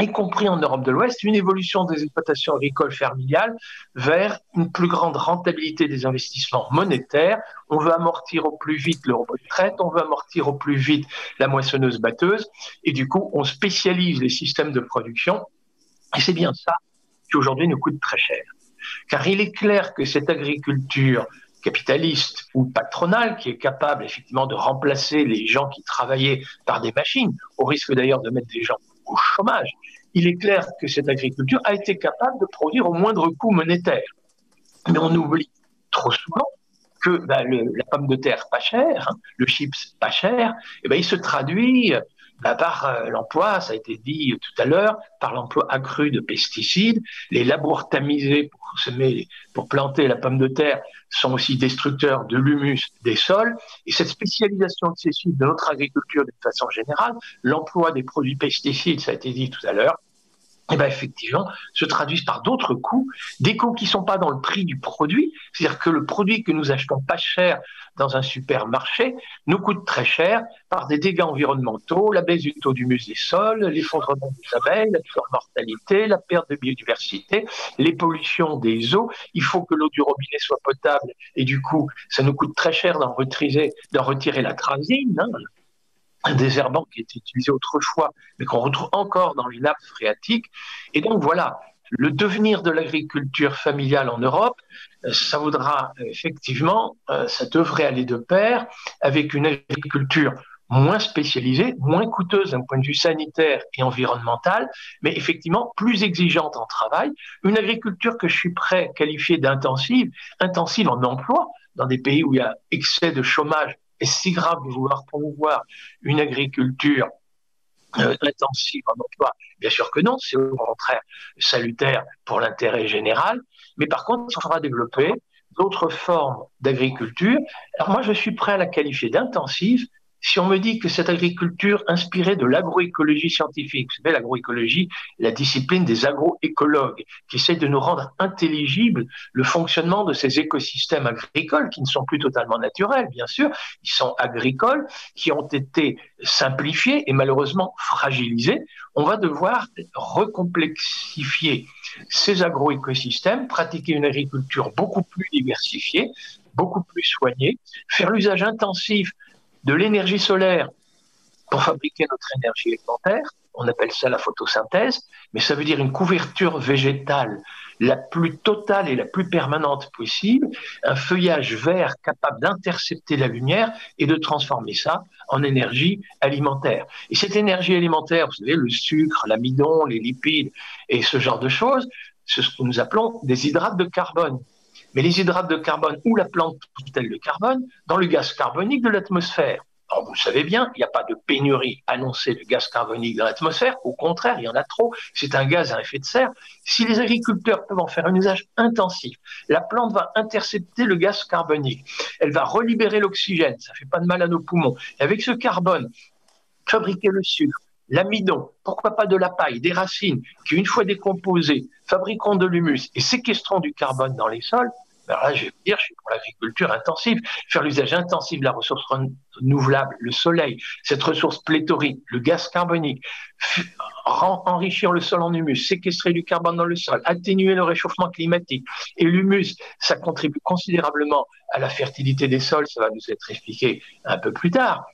y compris en Europe de l'Ouest, une évolution des exploitations agricoles familiales vers une plus grande rentabilité des investissements monétaires. On veut amortir au plus vite le retraite, on veut amortir au plus vite la moissonneuse-batteuse, et du coup, on spécialise les systèmes de production. Et c'est bien ça qui aujourd'hui nous coûte très cher. Car il est clair que cette agriculture capitaliste ou patronale, qui est capable effectivement de remplacer les gens qui travaillaient par des machines, au risque d'ailleurs de mettre des gens au chômage, il est clair que cette agriculture a été capable de produire au moindre coût monétaire. Mais on oublie trop souvent que la pomme de terre pas chère, le chips pas cher, il se traduit par l'emploi, ça a été dit tout à l'heure, par l'emploi accru de pesticides. Les labours tamisés pour planter la pomme de terre sont aussi destructeurs de l'humus des sols. Et cette spécialisation excessive de notre agriculture de façon générale, l'emploi des produits pesticides, ça a été dit tout à l'heure, effectivement, se traduisent par d'autres coûts, des coûts qui ne sont pas dans le prix du produit, c'est-à-dire que le produit que nous achetons pas cher dans un supermarché nous coûte très cher par des dégâts environnementaux, la baisse du taux d'humus des sols, l'effondrement des abeilles, la surmortalité, la perte de biodiversité, les pollutions des eaux. Il faut que l'eau du robinet soit potable et du coup, ça nous coûte très cher d'en retirer la trazine, un désherbant qui était utilisé autrefois, mais qu'on retrouve encore dans les nappes phréatiques. Et donc voilà, le devenir de l'agriculture familiale en Europe, ça voudra effectivement, ça devrait aller de pair avec une agriculture moins spécialisée, moins coûteuse d'un point de vue sanitaire et environnemental, mais effectivement plus exigeante en travail. Une agriculture que je suis prêt à qualifier d'intensive, intensive en emploi, dans des pays où il y a excès de chômage. Est-ce si grave de vouloir promouvoir une agriculture intensive en emploi? Bien sûr que non, c'est au contraire salutaire pour l'intérêt général. Mais par contre, il faudra développer d'autres formes d'agriculture. Alors moi, je suis prêt à la qualifier d'intensive si on me dit que cette agriculture inspirée de l'agroécologie scientifique, vous savez, l'agroécologie, la discipline des agroécologues, qui essaie de nous rendre intelligible le fonctionnement de ces écosystèmes agricoles, qui ne sont plus totalement naturels, bien sûr, ils sont agricoles, qui ont été simplifiés et malheureusement fragilisés. On va devoir recomplexifier ces agroécosystèmes, pratiquer une agriculture beaucoup plus diversifiée, beaucoup plus soignée, faire l'usage intensif de l'énergie solaire pour fabriquer notre énergie alimentaire. On appelle ça la photosynthèse, mais ça veut dire une couverture végétale la plus totale et la plus permanente possible, un feuillage vert capable d'intercepter la lumière et de transformer ça en énergie alimentaire. Et cette énergie alimentaire, vous savez, le sucre, l'amidon, les lipides et ce genre de choses, c'est ce que nous appelons des hydrates de carbone. Mais les hydrates de carbone ou la plante telle de carbone dans le gaz carbonique de l'atmosphère. Alors vous savez bien, il n'y a pas de pénurie annoncée de gaz carbonique dans l'atmosphère, au contraire, il y en a trop, c'est un gaz à effet de serre. Si les agriculteurs peuvent en faire un usage intensif, la plante va intercepter le gaz carbonique, elle va relibérer l'oxygène, ça ne fait pas de mal à nos poumons. Et avec ce carbone, fabriquer le sucre, l'amidon, pourquoi pas de la paille, des racines, qui une fois décomposées, fabriqueront de l'humus et séquestreront du carbone dans les sols. Alors là, je vais vous dire, je suis pour l'agriculture intensive, faire l'usage intensif de la ressource renouvelable, le soleil, cette ressource pléthorique, le gaz carbonique, enrichir le sol en humus, séquestrer du carbone dans le sol, atténuer le réchauffement climatique. Et l'humus, ça contribue considérablement à la fertilité des sols, ça va nous être expliqué un peu plus tard.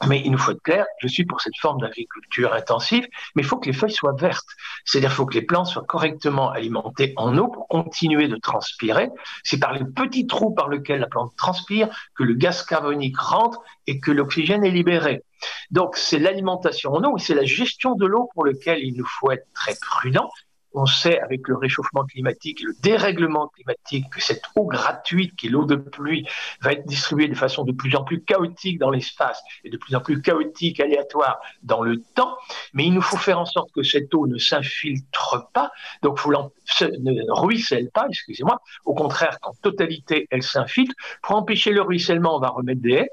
Mais il nous faut être clair, je suis pour cette forme d'agriculture intensive, mais il faut que les feuilles soient vertes. C'est-à-dire qu'il faut que les plantes soient correctement alimentées en eau pour continuer de transpirer. C'est par les petits trous par lesquels la plante transpire que le gaz carbonique rentre et que l'oxygène est libéré. Donc c'est l'alimentation en eau et c'est la gestion de l'eau pour laquelle il nous faut être très prudent. On sait avec le réchauffement climatique, le dérèglement climatique, que cette eau gratuite, qui est l'eau de pluie, va être distribuée de façon de plus en plus chaotique dans l'espace et de plus en plus chaotique, aléatoire dans le temps. Mais il nous faut faire en sorte que cette eau ne s'infiltre pas, donc ne ruisselle pas, excusez-moi. Au contraire, qu'en totalité, elle s'infiltre. Pour empêcher le ruissellement, on va remettre des haies.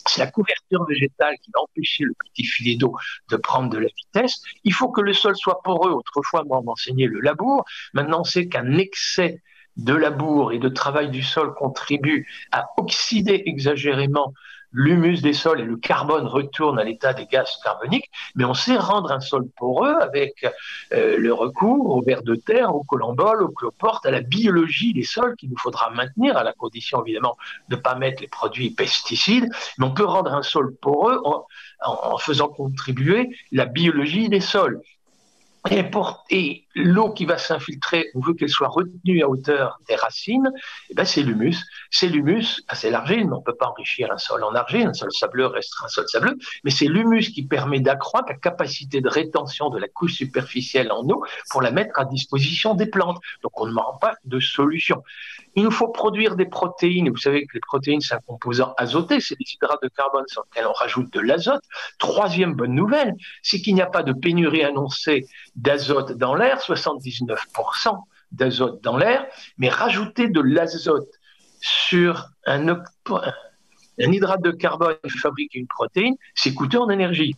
C'est la couverture végétale qui va empêcher le petit filet d'eau de prendre de la vitesse. Il faut que le sol soit poreux. Autrefois, moi, on m'enseignait le labour. Maintenant, on sait qu'un excès de labour et de travail du sol contribue à oxyder exagérément l'humus des sols et le carbone retourne à l'état des gaz carboniques, mais on sait rendre un sol poreux avec le recours au vers de terre, au colembole, au cloporte, à la biologie des sols qu'il nous faudra maintenir, à la condition évidemment de ne pas mettre les produits pesticides, mais on peut rendre un sol poreux en faisant contribuer la biologie des sols. Et l'eau qui va s'infiltrer, on veut qu'elle soit retenue à hauteur des racines, et ben c'est l'humus. C'est l'humus, c'est l'argile, mais on ne peut pas enrichir un sol en argile, un sol sableux restera un sol sableux, mais c'est l'humus qui permet d'accroître la capacité de rétention de la couche superficielle en eau pour la mettre à disposition des plantes. Donc on ne manque pas de solution. Il nous faut produire des protéines, et vous savez que les protéines, c'est un composant azoté, c'est des hydrates de carbone sur lesquels on rajoute de l'azote. Troisième bonne nouvelle, c'est qu'il n'y a pas de pénurie annoncée d'azote dans l'air, 79% d'azote dans l'air, mais rajouter de l'azote sur un hydrate de carbone qui fabrique une protéine, c'est coûteux en énergie.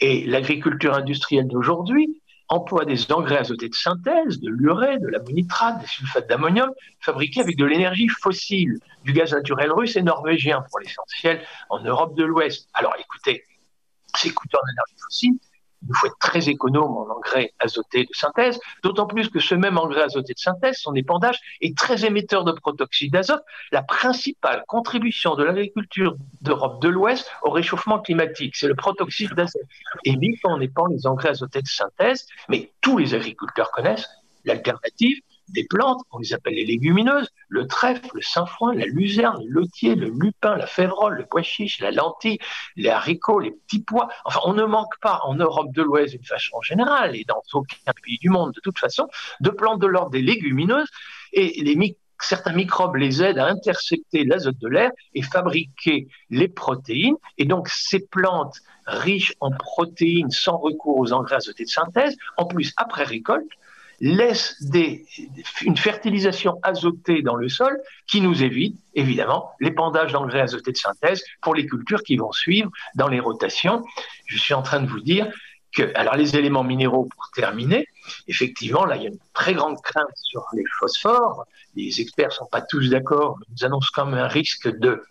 Et l'agriculture industrielle d'aujourd'hui emploie des engrais azotés de synthèse, de l'urée, de l'ammonitrate, des sulfates d'ammonium, fabriqués avec de l'énergie fossile, du gaz naturel russe et norvégien pour l'essentiel en Europe de l'Ouest. Alors écoutez, c'est coûteux en énergie fossile, il nous faut être très économe en engrais azotés de synthèse, d'autant plus que ce même engrais azoté de synthèse, son épandage est très émetteur de protoxyde d'azote, la principale contribution de l'agriculture d'Europe de l'Ouest au réchauffement climatique, c'est le protoxyde d'azote. Et oui, quand on épand les engrais azotés de synthèse, mais tous les agriculteurs connaissent l'alternative des plantes, on les appelle les légumineuses, le trèfle, le sainfoin, la luzerne, le lotier, le lupin, la févrole, le pois chiche, la lentille, les haricots, les petits pois. Enfin, on ne manque pas en Europe de l'Ouest d'une façon générale et dans aucun pays du monde de toute façon de plantes de l'ordre des légumineuses et certains microbes les aident à intercepter l'azote de l'air et fabriquer les protéines. Et donc, ces plantes riches en protéines sans recours aux engrais azotés de synthèse, en plus, après récolte, laisse une fertilisation azotée dans le sol qui nous évite, évidemment, l'épandage d'engrais azotés de synthèse pour les cultures qui vont suivre dans les rotations. Je suis en train de vous dire que, alors les éléments minéraux pour terminer, effectivement, là, il y a une très grande crainte sur les phosphores. Les experts ne sont pas tous d'accord, mais nous annoncent quand même un risque de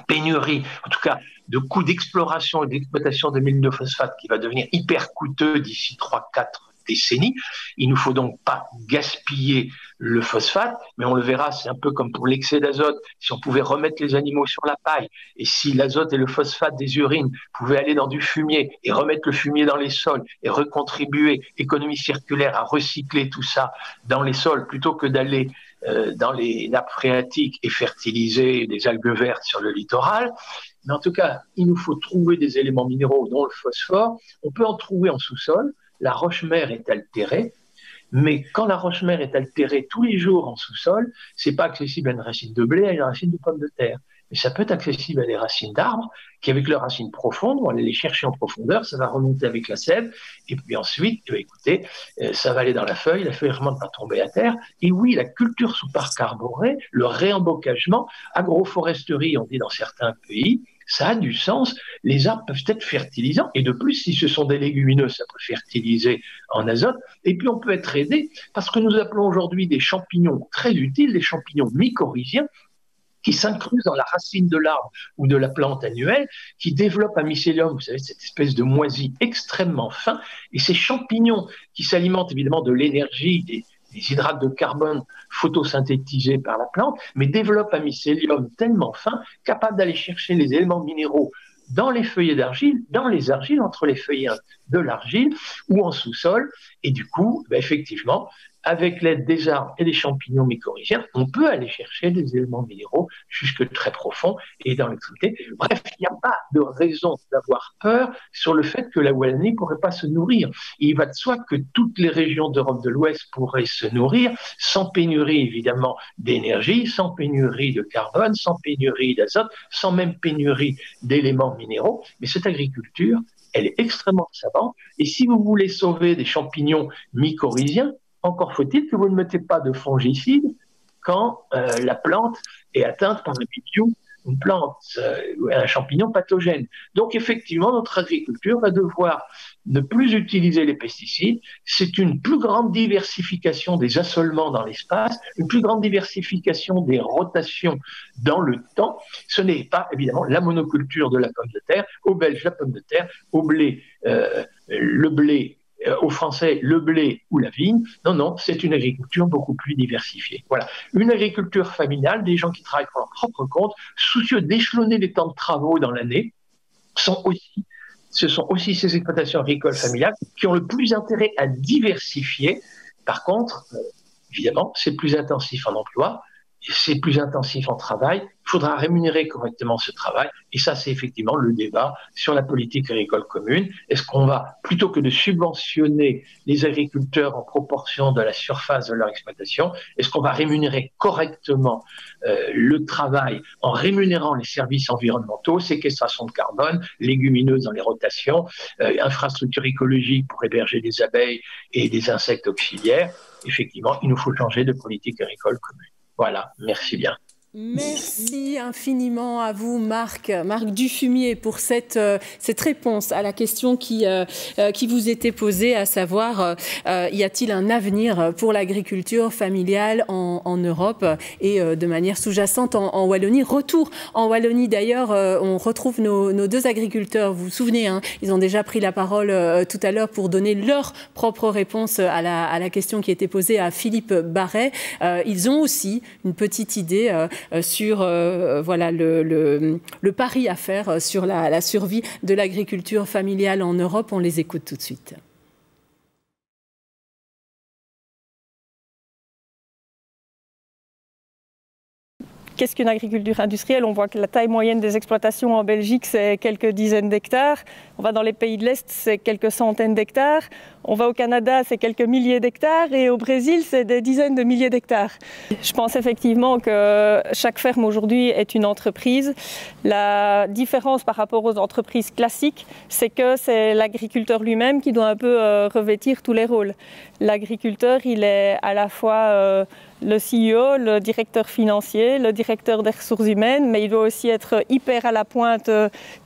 pénurie, en tout cas de coût d'exploration et d'exploitation de mines de phosphate qui va devenir hyper coûteux d'ici 3-4 décennies. Il ne faut donc pas gaspiller le phosphate, mais on le verra, c'est un peu comme pour l'excès d'azote. Si on pouvait remettre les animaux sur la paille, et si l'azote et le phosphate des urines pouvaient aller dans du fumier et remettre le fumier dans les sols et recontribuer, économie circulaire, à recycler tout ça dans les sols plutôt que d'aller dans les nappes phréatiques et fertiliser des algues vertes sur le littoral. Mais en tout cas, il nous faut trouver des éléments minéraux, dont le phosphore. On peut en trouver en sous-sol. La roche-mère est altérée, mais quand la roche-mère est altérée tous les jours en sous-sol, c'est pas accessible à une racine de blé, à une racine de pomme de terre. Mais ça peut être accessible à des racines d'arbres qui, avec leurs racines profondes, vont aller les chercher en profondeur, ça va remonter avec la sève, et puis ensuite, écoutez, ça va aller dans la feuille ne va tomber à terre. Et oui, la culture sous parc arboré, le réembocagement, agroforesterie, on dit dans certains pays, ça a du sens. Les arbres peuvent être fertilisants. Et de plus, si ce sont des légumineuses, ça peut fertiliser en azote. Et puis, on peut être aidé parce que nous appelons aujourd'hui des champignons très utiles, des champignons mycorhiziens, qui s'incrusent dans la racine de l'arbre ou de la plante annuelle, qui développent un mycélium, vous savez, cette espèce de moisie extrêmement fin. Et ces champignons qui s'alimentent évidemment de l'énergie, des hydrates de carbone photosynthétisés par la plante, mais développent un mycélium tellement fin, capable d'aller chercher les éléments minéraux dans les feuillets d'argile, dans les argiles, entre les feuillets de l'argile ou en sous-sol. Et du coup, effectivement, avec l'aide des arbres et des champignons mycorhiziens, on peut aller chercher des éléments minéraux jusque très profonds et dans l'extrémité. Bref, il n'y a pas de raison d'avoir peur sur le fait que la Wallonie ne pourrait pas se nourrir. Il va de soi que toutes les régions d'Europe de l'Ouest pourraient se nourrir sans pénurie, évidemment, d'énergie, sans pénurie de carbone, sans pénurie d'azote, sans même pénurie d'éléments minéraux. Mais cette agriculture, elle est extrêmement savante. Et si vous voulez sauver des champignons mycorhiziens, encore faut-il que vous ne mettez pas de fongicide quand la plante est atteinte par un milieu, une plante, un champignon pathogène. Donc effectivement, notre agriculture va devoir ne plus utiliser les pesticides. C'est une plus grande diversification des assolements dans l'espace, une plus grande diversification des rotations dans le temps. Ce n'est pas évidemment la monoculture de la pomme de terre, au belge la pomme de terre, au blé le blé, aux Français le blé ou la vigne. Non, non, c'est une agriculture beaucoup plus diversifiée. Voilà, une agriculture familiale, des gens qui travaillent pour leur propre compte, soucieux d'échelonner les temps de travaux dans l'année, ce sont aussi ces exploitations agricoles familiales qui ont le plus intérêt à diversifier. Par contre, évidemment, c'est plus intensif en emploi, c'est plus intensif en travail, il faudra rémunérer correctement ce travail, et ça c'est effectivement le débat sur la politique agricole commune. Est-ce qu'on va, plutôt que de subventionner les agriculteurs en proportion de la surface de leur exploitation, est-ce qu'on va rémunérer correctement le travail en rémunérant les services environnementaux, séquestration de carbone, légumineuses dans les rotations, infrastructures écologiques pour héberger des abeilles et des insectes auxiliaires? Effectivement, il nous faut changer de politique agricole commune. Voilà, merci bien. Merci infiniment à vous, Marc Dufumier, pour cette réponse à la question qui vous était posée, à savoir, y a-t-il un avenir pour l'agriculture familiale en Europe et de manière sous-jacente en Wallonie. Retour en Wallonie, d'ailleurs, on retrouve nos deux agriculteurs, vous vous souvenez, hein, ils ont déjà pris la parole tout à l'heure pour donner leur propre réponse à la question qui était posée à Philippe Barret. Ils ont aussi une petite idée sur voilà, le pari à faire sur la survie de l'agriculture familiale en Europe. On les écoute tout de suite. Qu'est-ce qu'une agriculture industrielle? On voit que la taille moyenne des exploitations en Belgique, c'est quelques dizaines d'hectares. On va dans les pays de l'Est, c'est quelques centaines d'hectares. On va au Canada, c'est quelques milliers d'hectares. Et au Brésil, c'est des dizaines de milliers d'hectares. Je pense effectivement que chaque ferme aujourd'hui est une entreprise. La différence par rapport aux entreprises classiques, c'est que c'est l'agriculteur lui-même qui doit un peu revêtir tous les rôles. L'agriculteur, il est à la fois le CEO, le directeur financier, le directeur des ressources humaines, mais il doit aussi être hyper à la pointe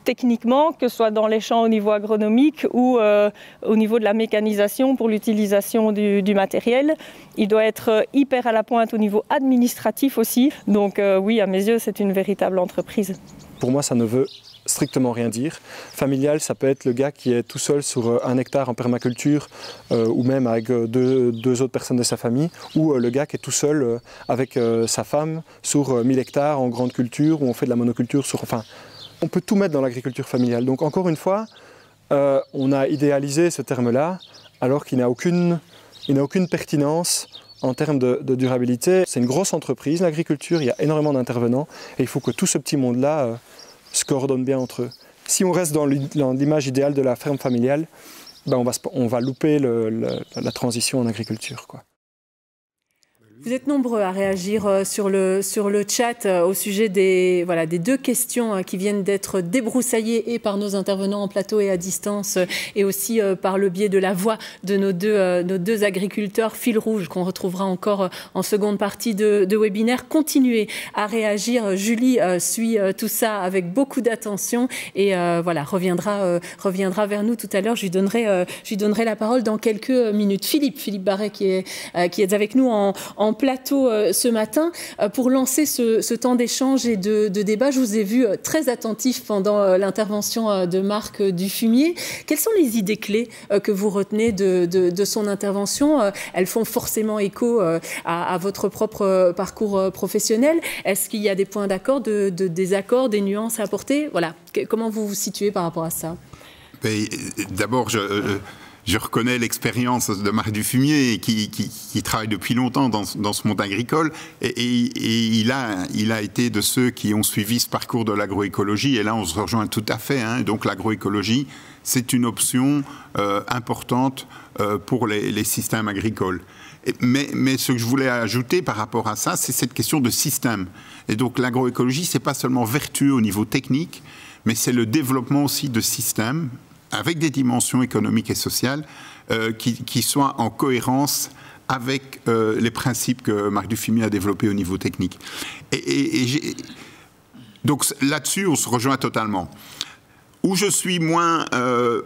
techniquement, que ce soit dans les champs au niveau agronomique ou au niveau de la mécanisation pour l'utilisation du matériel. Il doit être hyper à la pointe au niveau administratif aussi. Donc oui, à mes yeux, c'est une véritable entreprise. Pour moi, ça ne veut strictement rien dire. Familial, ça peut être le gars qui est tout seul sur 1 hectare en permaculture ou même avec deux autres personnes de sa famille, ou le gars qui est tout seul avec sa femme sur 1000 hectares en grande culture où on fait de la monoculture. Enfin, on peut tout mettre dans l'agriculture familiale. Donc encore une fois, on a idéalisé ce terme-là alors qu'il n'a aucune pertinence en termes de durabilité. C'est une grosse entreprise, l'agriculture, il y a énormément d'intervenants et il faut que tout ce petit monde-là se coordonnent bien entre eux. Si on reste dans l'image idéale de la ferme familiale, ben on va louper la transition en agriculture, quoi. Vous êtes nombreux à réagir sur le chat au sujet des deux questions qui viennent d'être débroussaillées et par nos intervenants en plateau et à distance et aussi par le biais de la voix de nos deux agriculteurs fil rouge qu'on retrouvera encore en seconde partie de webinaire. Continuez à réagir. Julie suit tout ça avec beaucoup d'attention et voilà, reviendra vers nous tout à l'heure. Je lui donnerai la parole dans quelques minutes. Philippe Barret qui est avec nous en en plateau ce matin pour lancer ce temps d'échange et de débat. Je vous ai vu très attentif pendant l'intervention de Marc Dufumier. Quelles sont les idées clés que vous retenez de son intervention? Elles font forcément écho à votre propre parcours professionnel. Est-ce qu'il y a des points d'accord, de désaccord, des nuances à apporter? Voilà. Comment vous vous situez par rapport à ça? D'abord, je reconnais l'expérience de Marc Dufumier qui travaille depuis longtemps dans ce monde agricole et il a été de ceux qui ont suivi ce parcours de l'agroécologie et là on se rejoint tout à fait. Hein. Donc l'agroécologie, c'est une option importante pour les systèmes agricoles. Mais ce que je voulais ajouter par rapport à ça, c'est cette question de système. Et donc l'agroécologie, c'est pas seulement vertueux au niveau technique, mais c'est le développement aussi de systèmes avec des dimensions économiques et sociales qui soient en cohérence avec les principes que Marc Dufumier a développés au niveau technique. Donc là-dessus, on se rejoint totalement. Où je suis moins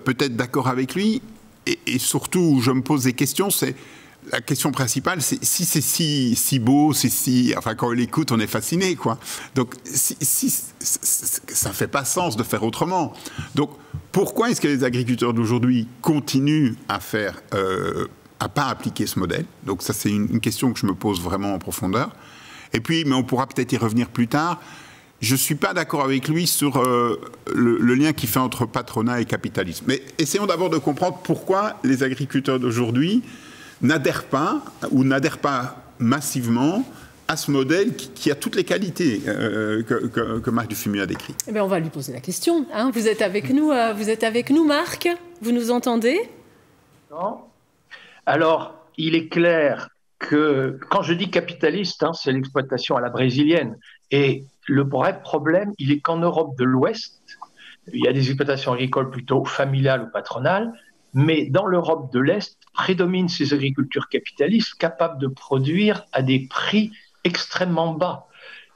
peut-être d'accord avec lui, et surtout où je me pose des questions, c'est la question principale, c'est si c'est si beau, enfin quand on l'écoute, on est fasciné, quoi. Donc ça fait pas sens de faire autrement. Donc pourquoi est-ce que les agriculteurs d'aujourd'hui continuent à pas appliquer ce modèle? Donc ça c'est une question que je me pose vraiment en profondeur. Et puis, mais on pourra peut-être y revenir plus tard. Je suis pas d'accord avec lui sur le lien qu'il fait entre patronat et capitalisme. Mais essayons d'abord de comprendre pourquoi les agriculteurs d'aujourd'hui n'adhèrent pas massivement à ce modèle qui a toutes les qualités que Marc Dufumier a décrit. Eh bien, on va lui poser la question. Hein. Vous êtes avec nous, Marc? Vous nous entendez? Non. Alors, il est clair que quand je dis capitaliste, c'est l'exploitation à la brésilienne. Et le vrai problème, il est qu'en Europe de l'Ouest, il y a des exploitations agricoles plutôt familiales ou patronales, mais dans l'Europe de l'Est, prédominent ces agricultures capitalistes capables de produire à des prix extrêmement bas.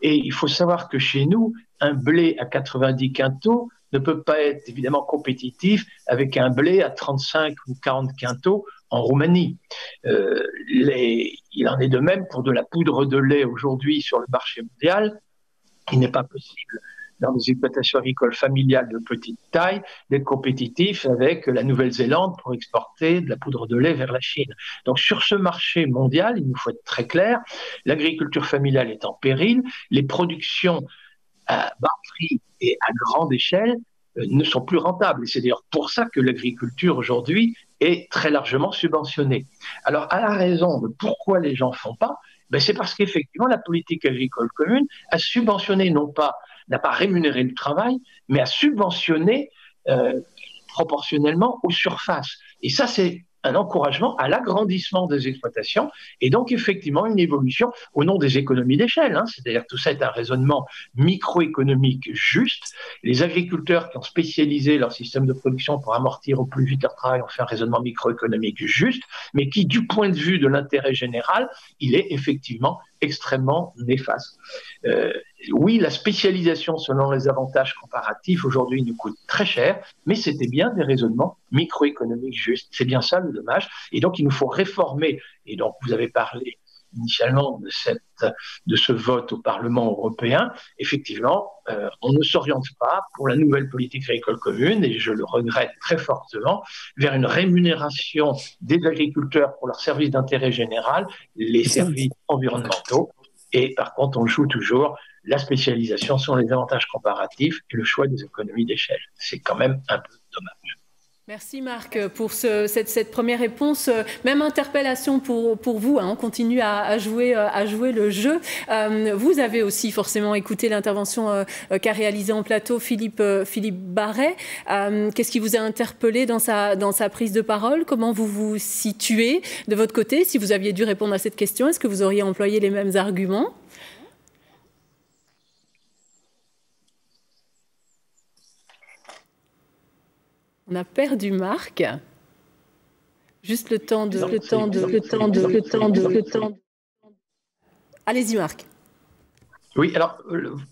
Et il faut savoir que chez nous, un blé à 90 quintaux ne peut pas être évidemment compétitif avec un blé à 35 ou 40 quintaux en Roumanie. Il en est de même pour de la poudre de lait aujourd'hui sur le marché mondial. Il n'est pas possible dans des exploitations agricoles familiales de petite taille, d'être compétitif avec la Nouvelle-Zélande pour exporter de la poudre de lait vers la Chine. Donc sur ce marché mondial, il nous faut être très clair, l'agriculture familiale est en péril, les productions à bas prix et à grande échelle ne sont plus rentables. Et c'est d'ailleurs pour ça que l'agriculture aujourd'hui est très largement subventionnée. Alors à la raison de pourquoi les gens ne font pas, c'est parce qu'effectivement la politique agricole commune a subventionné n'a pas rémunéré le travail, mais a subventionné proportionnellement aux surfaces. Et ça, c'est un encouragement à l'agrandissement des exploitations et donc effectivement une évolution au nom des économies d'échelle. C'est-à-dire tout ça est un raisonnement microéconomique juste. Les agriculteurs qui ont spécialisé leur système de production pour amortir au plus vite leur travail ont fait un raisonnement microéconomique juste, mais qui, du point de vue de l'intérêt général, il est effectivement extrêmement néfaste. Oui, la spécialisation selon les avantages comparatifs aujourd'hui nous coûte très cher, mais c'était bien des raisonnements microéconomiques justes. C'est bien ça le dommage. Et donc, il nous faut réformer. Et donc, vous avez parlé initialement de ce vote au Parlement européen. Effectivement, on ne s'oriente pas pour la nouvelle politique agricole commune, et je le regrette très fortement, vers une rémunération des agriculteurs pour leurs services d'intérêt général, les services environnementaux. Et par contre, on joue toujours la spécialisation sur les avantages comparatifs et le choix des économies d'échelle. C'est quand même un peu dommage. Merci Marc pour cette première réponse. Même interpellation pour vous, on continue à jouer le jeu. Vous avez aussi forcément écouté l'intervention qu'a réalisée en plateau Philippe Barret. Qu'est-ce qui vous a interpellé dans sa prise de parole? Comment vous vous situez de votre côté? Si vous aviez dû répondre à cette question, est-ce que vous auriez employé les mêmes arguments? On a perdu Marc. Juste le temps de. Allez-y, Marc. Oui, alors,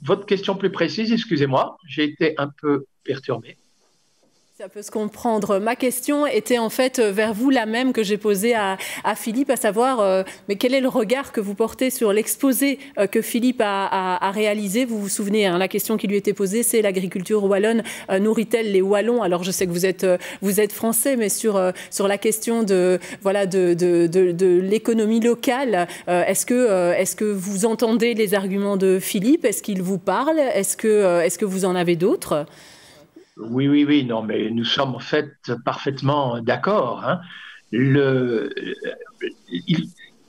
votre question plus précise, excusez-moi, j'ai été un peu perturbé. Ça peut se comprendre. Ma question était en fait vers vous la même que j'ai posée à Philippe, à savoir mais quel est le regard que vous portez sur l'exposé que Philippe a réalisé. Vous vous souvenez, hein, la question qui lui était posée, c'est l'agriculture wallonne nourrit-elle les Wallons? Alors je sais que vous êtes français, mais sur la question de l'économie locale, est-ce que vous entendez les arguments de Philippe? Est-ce qu'il vous parle? Est-ce que vous en avez d'autres? Oui, non, mais nous sommes en fait parfaitement d'accord. Hein.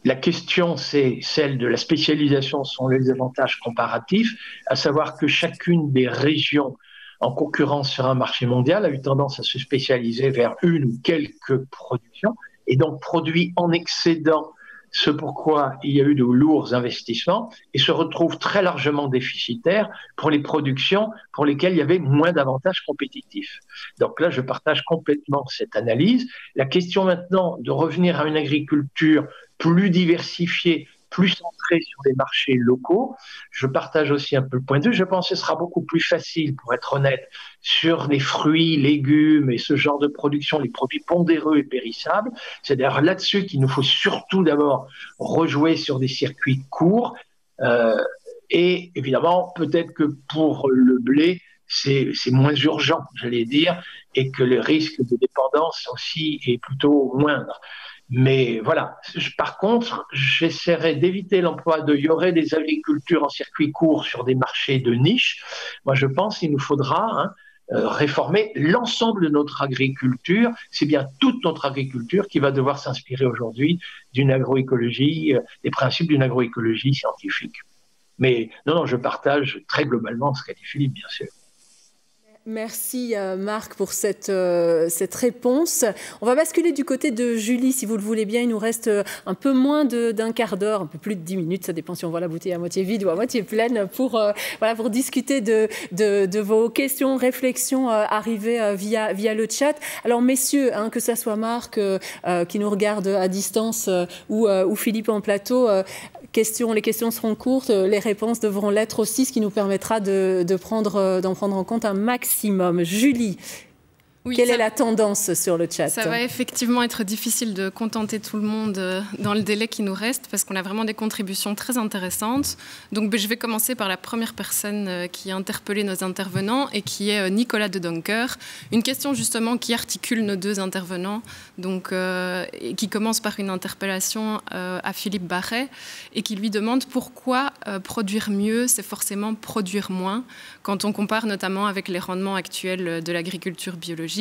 La question, c'est celle de la spécialisation, sont les avantages comparatifs, à savoir que chacune des régions en concurrence sur un marché mondial a eu tendance à se spécialiser vers une ou quelques productions et donc produit en excédent ce pourquoi il y a eu de lourds investissements et se retrouve très largement déficitaire pour les productions pour lesquelles il y avait moins d'avantages compétitifs. Donc là, je partage complètement cette analyse. La question maintenant de revenir à une agriculture plus diversifiée, plus centrée sur les marchés locaux, je partage aussi un peu le point de vue. Je pense que ce sera beaucoup plus facile, pour être honnête, sur les fruits, légumes et ce genre de production, les produits pondéreux et périssables. C'est d'ailleurs là-dessus qu'il nous faut surtout d'abord rejouer sur des circuits courts. Et évidemment, peut-être que pour le blé, c'est moins urgent, j'allais dire, et que le risque de dépendance aussi est plutôt moindre. Mais voilà, par contre, j'essaierai d'éviter l'emploi de « il y aurait des agricultures en circuit court sur des marchés de niche ». Moi, je pense qu'il nous faudra réformer l'ensemble de notre agriculture. C'est bien toute notre agriculture qui va devoir s'inspirer aujourd'hui d'une agroécologie, des principes d'une agroécologie scientifique. Mais non, je partage très globalement ce qu'a dit Philippe, bien sûr. Merci Marc pour cette réponse. On va basculer du côté de Julie, si vous le voulez bien. Il nous reste un peu moins d'un quart d'heure, un peu plus de 10 minutes, ça dépend si on voit la bouteille à moitié vide ou à moitié pleine, pour discuter de vos questions, réflexions arrivées via le chat. Alors messieurs, hein, que ça soit Marc qui nous regarde à distance ou Philippe en plateau, les questions seront courtes, les réponses devront l'être aussi, ce qui nous permettra d'en prendre en compte un maximum. Julie, oui, quelle est la tendance sur le chat? Ça va effectivement être difficile de contenter tout le monde dans le délai qui nous reste parce qu'on a vraiment des contributions très intéressantes. Donc je vais commencer par la première personne qui a interpellé nos intervenants et qui est Nicolas de Donker. Une question justement qui articule nos deux intervenants, donc, et qui commence par une interpellation à Philippe Barret et qui lui demande pourquoi produire mieux, c'est forcément produire moins quand on compare notamment avec les rendements actuels de l'agriculture biologique.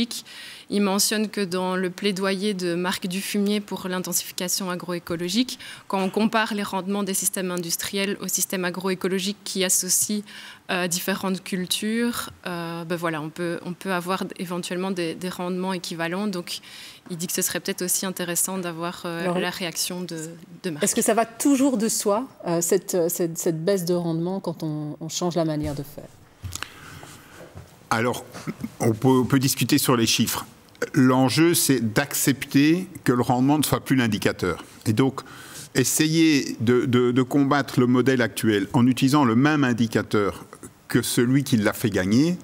Il mentionne que dans le plaidoyer de Marc Dufumier pour l'intensification agroécologique, quand on compare les rendements des systèmes industriels aux systèmes agroécologiques qui associent différentes cultures, voilà, on peut avoir éventuellement des rendements équivalents. Donc, il dit que ce serait peut-être aussi intéressant d'avoir la réaction de Marc. Est-ce que ça va toujours de soi, cette baisse de rendement, quand on change la manière de faire ? Alors, on peut discuter sur les chiffres. L'enjeu, c'est d'accepter que le rendement ne soit plus l'indicateur. Et donc, essayer de combattre le modèle actuel en utilisant le même indicateur que celui qui l'a fait gagner,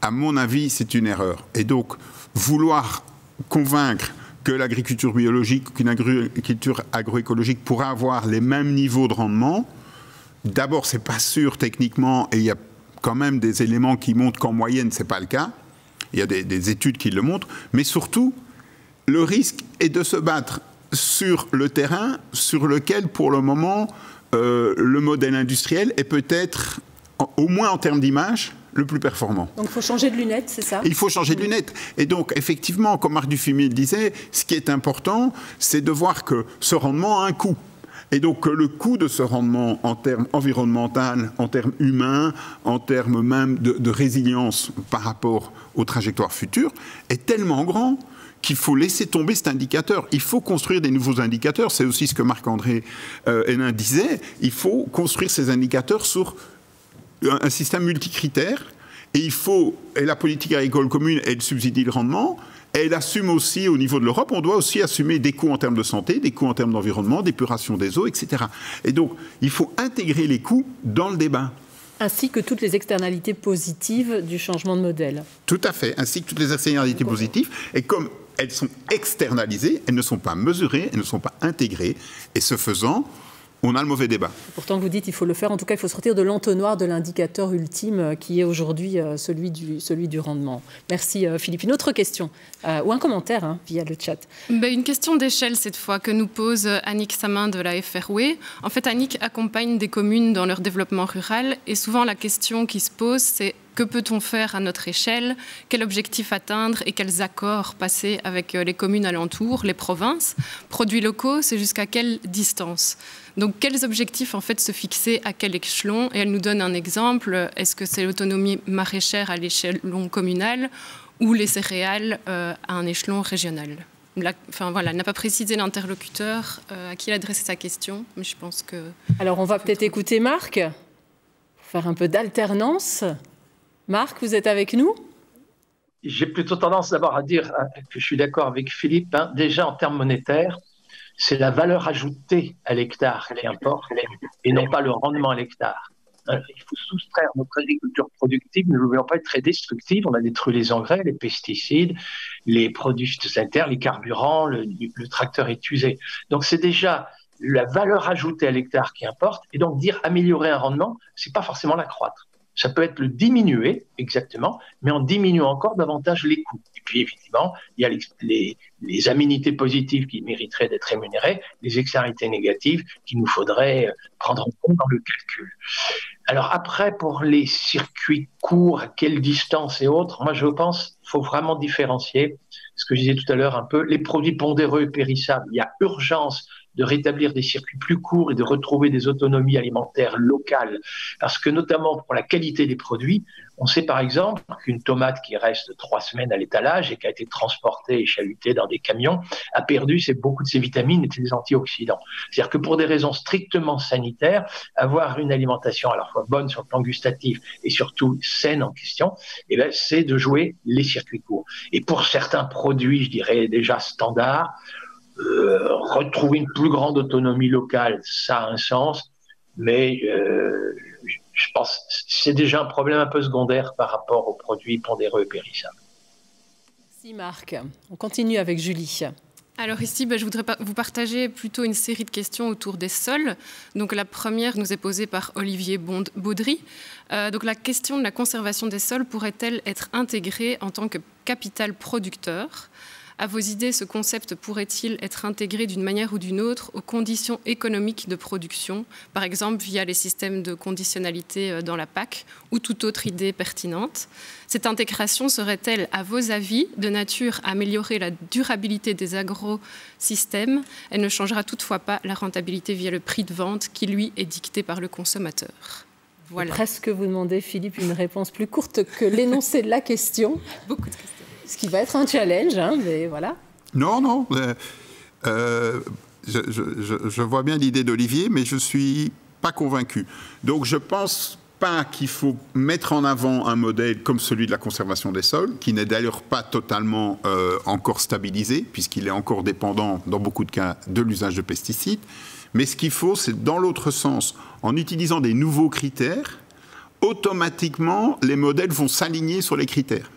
à mon avis, c'est une erreur. Et donc, vouloir convaincre que l'agriculture biologique, qu'une agriculture agroécologique pourra avoir les mêmes niveaux de rendement, d'abord, c'est pas sûr techniquement, et il y a quand même des éléments qui montrent qu'en moyenne, ce n'est pas le cas. Il y a des études qui le montrent. Mais surtout, le risque est de se battre sur le terrain sur lequel, pour le moment, le modèle industriel est peut-être, au moins en termes d'image, le plus performant. Donc il faut changer de lunettes, c'est ça? Il faut changer de lunettes. Et donc, effectivement, comme Marc Dufumier le disait, ce qui est important, c'est de voir que ce rendement a un coût. Et donc le coût de ce rendement en termes environnementaux, en termes humains, en termes même de résilience par rapport aux trajectoires futures, est tellement grand qu'il faut laisser tomber cet indicateur. Il faut construire des nouveaux indicateurs. C'est aussi ce que Marc-André Hénin disait. Il faut construire ces indicateurs sur un système multicritère. Et la politique agricole commune, elle subsidie le rendement. Elle assume aussi, au niveau de l'Europe, on doit aussi assumer des coûts en termes de santé, des coûts en termes d'environnement, d'épuration des eaux, etc. Et donc, il faut intégrer les coûts dans le débat. Ainsi que toutes les externalités positives du changement de modèle. Tout à fait, ainsi que toutes les externalités positives. Et comme elles sont externalisées, elles ne sont pas mesurées, elles ne sont pas intégrées. Et ce faisant, on a le mauvais débat. Pourtant, vous dites qu'il faut le faire. En tout cas, il faut sortir de l'entonnoir de l'indicateur ultime qui est aujourd'hui celui du rendement. Merci Philippe. Une autre question ou un commentaire via le chat. Une question d'échelle cette fois que nous pose Annick Samin de la FRW. En fait, Annick accompagne des communes dans leur développement rural et souvent la question qui se pose, c'est que peut-on faire à notre échelle? Quel objectif atteindre et quels accords passer avec les communes alentours, les provinces? Produits locaux, c'est jusqu'à quelle distance? Donc, quels objectifs en fait se fixer à quel échelon? Et elle nous donne un exemple. Est-ce que c'est l'autonomie maraîchère à l'échelon communal ou les céréales à un échelon régional? Elle n'a pas précisé l'interlocuteur à qui elle adressait sa question, mais je pense que... Alors, on va peut-être écouter Marc, pour faire un peu d'alternance. Marc, vous êtes avec nous? J'ai plutôt tendance d'abord à dire que je suis d'accord avec Philippe. Déjà, en termes monétaires, c'est la valeur ajoutée à l'hectare qui importe et non pas le rendement à l'hectare. Il faut soustraire notre agriculture productive. Ne l'oublions pas, être très destructive. On a détruit les engrais, les pesticides, les produits phytosanitaires, les carburants, le tracteur est usé. Donc, c'est déjà la valeur ajoutée à l'hectare qui importe. Et donc, dire améliorer un rendement, ce n'est pas forcément l'accroître. Ça peut être le diminuer, exactement, mais en diminuant encore davantage les coûts. Et puis, évidemment, il y a les aménités positives qui mériteraient d'être rémunérées, les externalités négatives qu'il nous faudrait prendre en compte dans le calcul. Alors après, pour les circuits courts, à quelle distance et autres, moi je pense qu'il faut vraiment différencier ce que je disais tout à l'heure un peu, les produits pondéreux et périssables. Il y a urgence de rétablir des circuits plus courts et de retrouver des autonomies alimentaires locales. Parce que notamment pour la qualité des produits, on sait par exemple qu'une tomate qui reste 3 semaines à l'étalage et qui a été transportée et chalutée dans des camions a perdu beaucoup de ses vitamines et de ses antioxydants. C'est-à-dire que pour des raisons strictement sanitaires, avoir une alimentation à la fois bonne sur le plan gustatif et surtout saine en question, c'est de jouer les circuits courts. Et pour certains produits, je dirais déjà standards, retrouver une plus grande autonomie locale, ça a un sens, mais je pense que c'est déjà un problème un peu secondaire par rapport aux produits pondéreux et périssables. Merci Marc. On continue avec Julie. Alors ici, je voudrais vous partager plutôt une série de questions autour des sols. Donc la première nous est posée par Olivier Baudry. Donc la question de la conservation des sols pourrait-elle être intégrée en tant que capital producteur ? À vos idées, ce concept pourrait-il être intégré d'une manière ou d'une autre aux conditions économiques de production, par exemple via les systèmes de conditionnalité dans la PAC ou toute autre idée pertinente? Cette intégration serait-elle, à vos avis, de nature à améliorer la durabilité des agro-systèmes? Elle ne changera toutefois pas la rentabilité via le prix de vente qui, lui, est dicté par le consommateur. Voilà. Presque vous demandez, Philippe, une réponse plus courte que l'énoncé de la question. Beaucoup de questions. Ce qui va être un challenge, mais voilà. Non. Je vois bien l'idée d'Olivier, mais je ne suis pas convaincu. Donc je ne pense pas qu'il faut mettre en avant un modèle comme celui de la conservation des sols, qui n'est d'ailleurs pas totalement encore stabilisé, puisqu'il est encore dépendant, dans beaucoup de cas, de l'usage de pesticides. Mais ce qu'il faut, c'est dans l'autre sens, en utilisant des nouveaux critères, automatiquement, les modèles vont s'aligner sur les critères.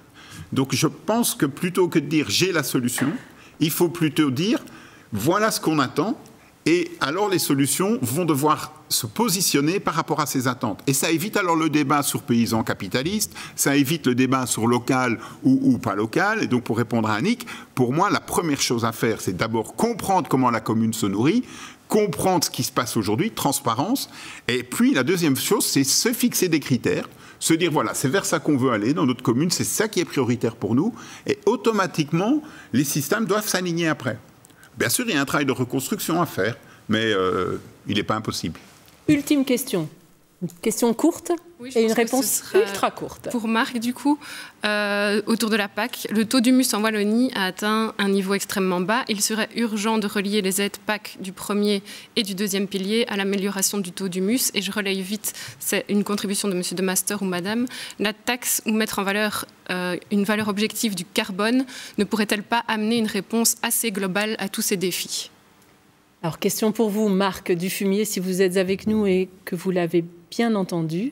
Donc je pense que plutôt que de dire « j'ai la solution », il faut plutôt dire « voilà ce qu'on attend » et alors les solutions vont devoir se positionner par rapport à ces attentes. Et ça évite alors le débat sur paysans capitalistes, ça évite le débat sur local ou pas local. Et donc pour répondre à Annick, pour moi la première chose à faire, c'est d'abord comprendre comment la commune se nourrit, comprendre ce qui se passe aujourd'hui, transparence. Et puis la deuxième chose, c'est se fixer des critères, se dire voilà, c'est vers ça qu'on veut aller dans notre commune, c'est ça qui est prioritaire pour nous. Et automatiquement, les systèmes doivent s'aligner après. Bien sûr, il y a un travail de reconstruction à faire, mais il n'est pas impossible. Ultime question. Une question courte et une réponse ultra courte. Pour Marc, du coup, autour de la PAC, le taux d'humus en Wallonie a atteint un niveau extrêmement bas. Il serait urgent de relier les aides PAC du premier et du deuxième pilier à l'amélioration du taux d'humus. Et je relaye vite, c'est une contribution de M. de Master ou Madame. La taxe ou mettre en valeur une valeur objective du carbone ne pourrait-elle pas amener une réponse assez globale à tous ces défis ? Alors, question pour vous, Marc Dufumier, si vous êtes avec nous et que vous l'avez bien entendu.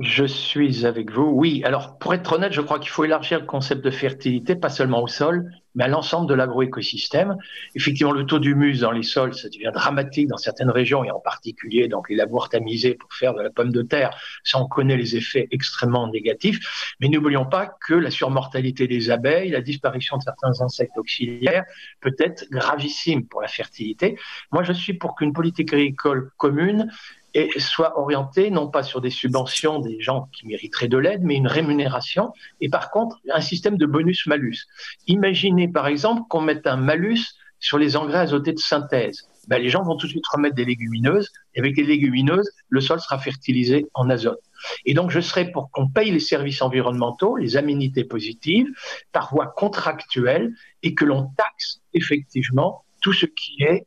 Je suis avec vous. Oui, alors pour être honnête, je crois qu'il faut élargir le concept de fertilité, pas seulement au sol, mais à l'ensemble de l'agroécosystème. Effectivement, le taux d'humus dans les sols, ça devient dramatique dans certaines régions, et en particulier donc les labours tamisés pour faire de la pomme de terre. Ça, on connaît les effets extrêmement négatifs. Mais n'oublions pas que la surmortalité des abeilles, la disparition de certains insectes auxiliaires peut être gravissime pour la fertilité. Moi, je suis pour qu'une politique agricole commune et soit orienté non pas sur des subventions des gens qui mériteraient de l'aide, mais une rémunération, et par contre un système de bonus-malus. Imaginez par exemple qu'on mette un malus sur les engrais azotés de synthèse. Ben, les gens vont tout de suite remettre des légumineuses, et avec les légumineuses, le sol sera fertilisé en azote. Et donc je serais pour qu'on paye les services environnementaux, les aménités positives, par voie contractuelle, et que l'on taxe effectivement tout ce qui est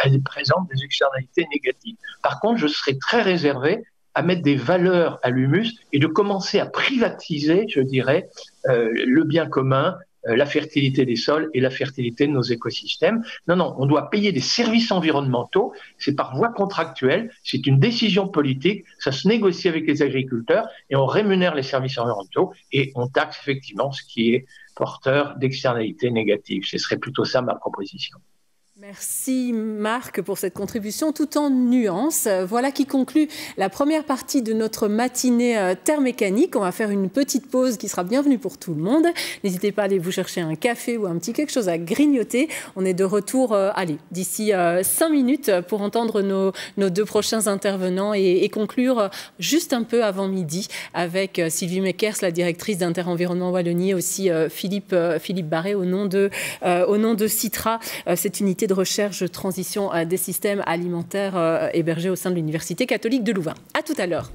elle présente des externalités négatives. Par contre, je serais très réservé à mettre des valeurs à l'humus et de commencer à privatiser, je dirais, le bien commun, la fertilité des sols et la fertilité de nos écosystèmes. Non, non, on doit payer des services environnementaux, c'est par voie contractuelle, c'est une décision politique, ça se négocie avec les agriculteurs et on rémunère les services environnementaux et on taxe effectivement ce qui est porteur d'externalités négatives. Ce serait plutôt ça ma proposition. Merci Marc pour cette contribution tout en nuances. Voilà qui conclut la première partie de notre matinée Terre Mécanique. On va faire une petite pause qui sera bienvenue pour tout le monde. N'hésitez pas à aller vous chercher un café ou un petit quelque chose à grignoter. On est de retour d'ici 5 minutes pour entendre nos deux prochains intervenants et conclure juste un peu avant midi avec Sylvie Meckers, la directrice d'Inter-Environnement Wallonie, et aussi Philippe Barré au nom de Citra, cette unité de recherche transition des systèmes alimentaires hébergée au sein de l'Université catholique de Louvain. À tout à l'heure.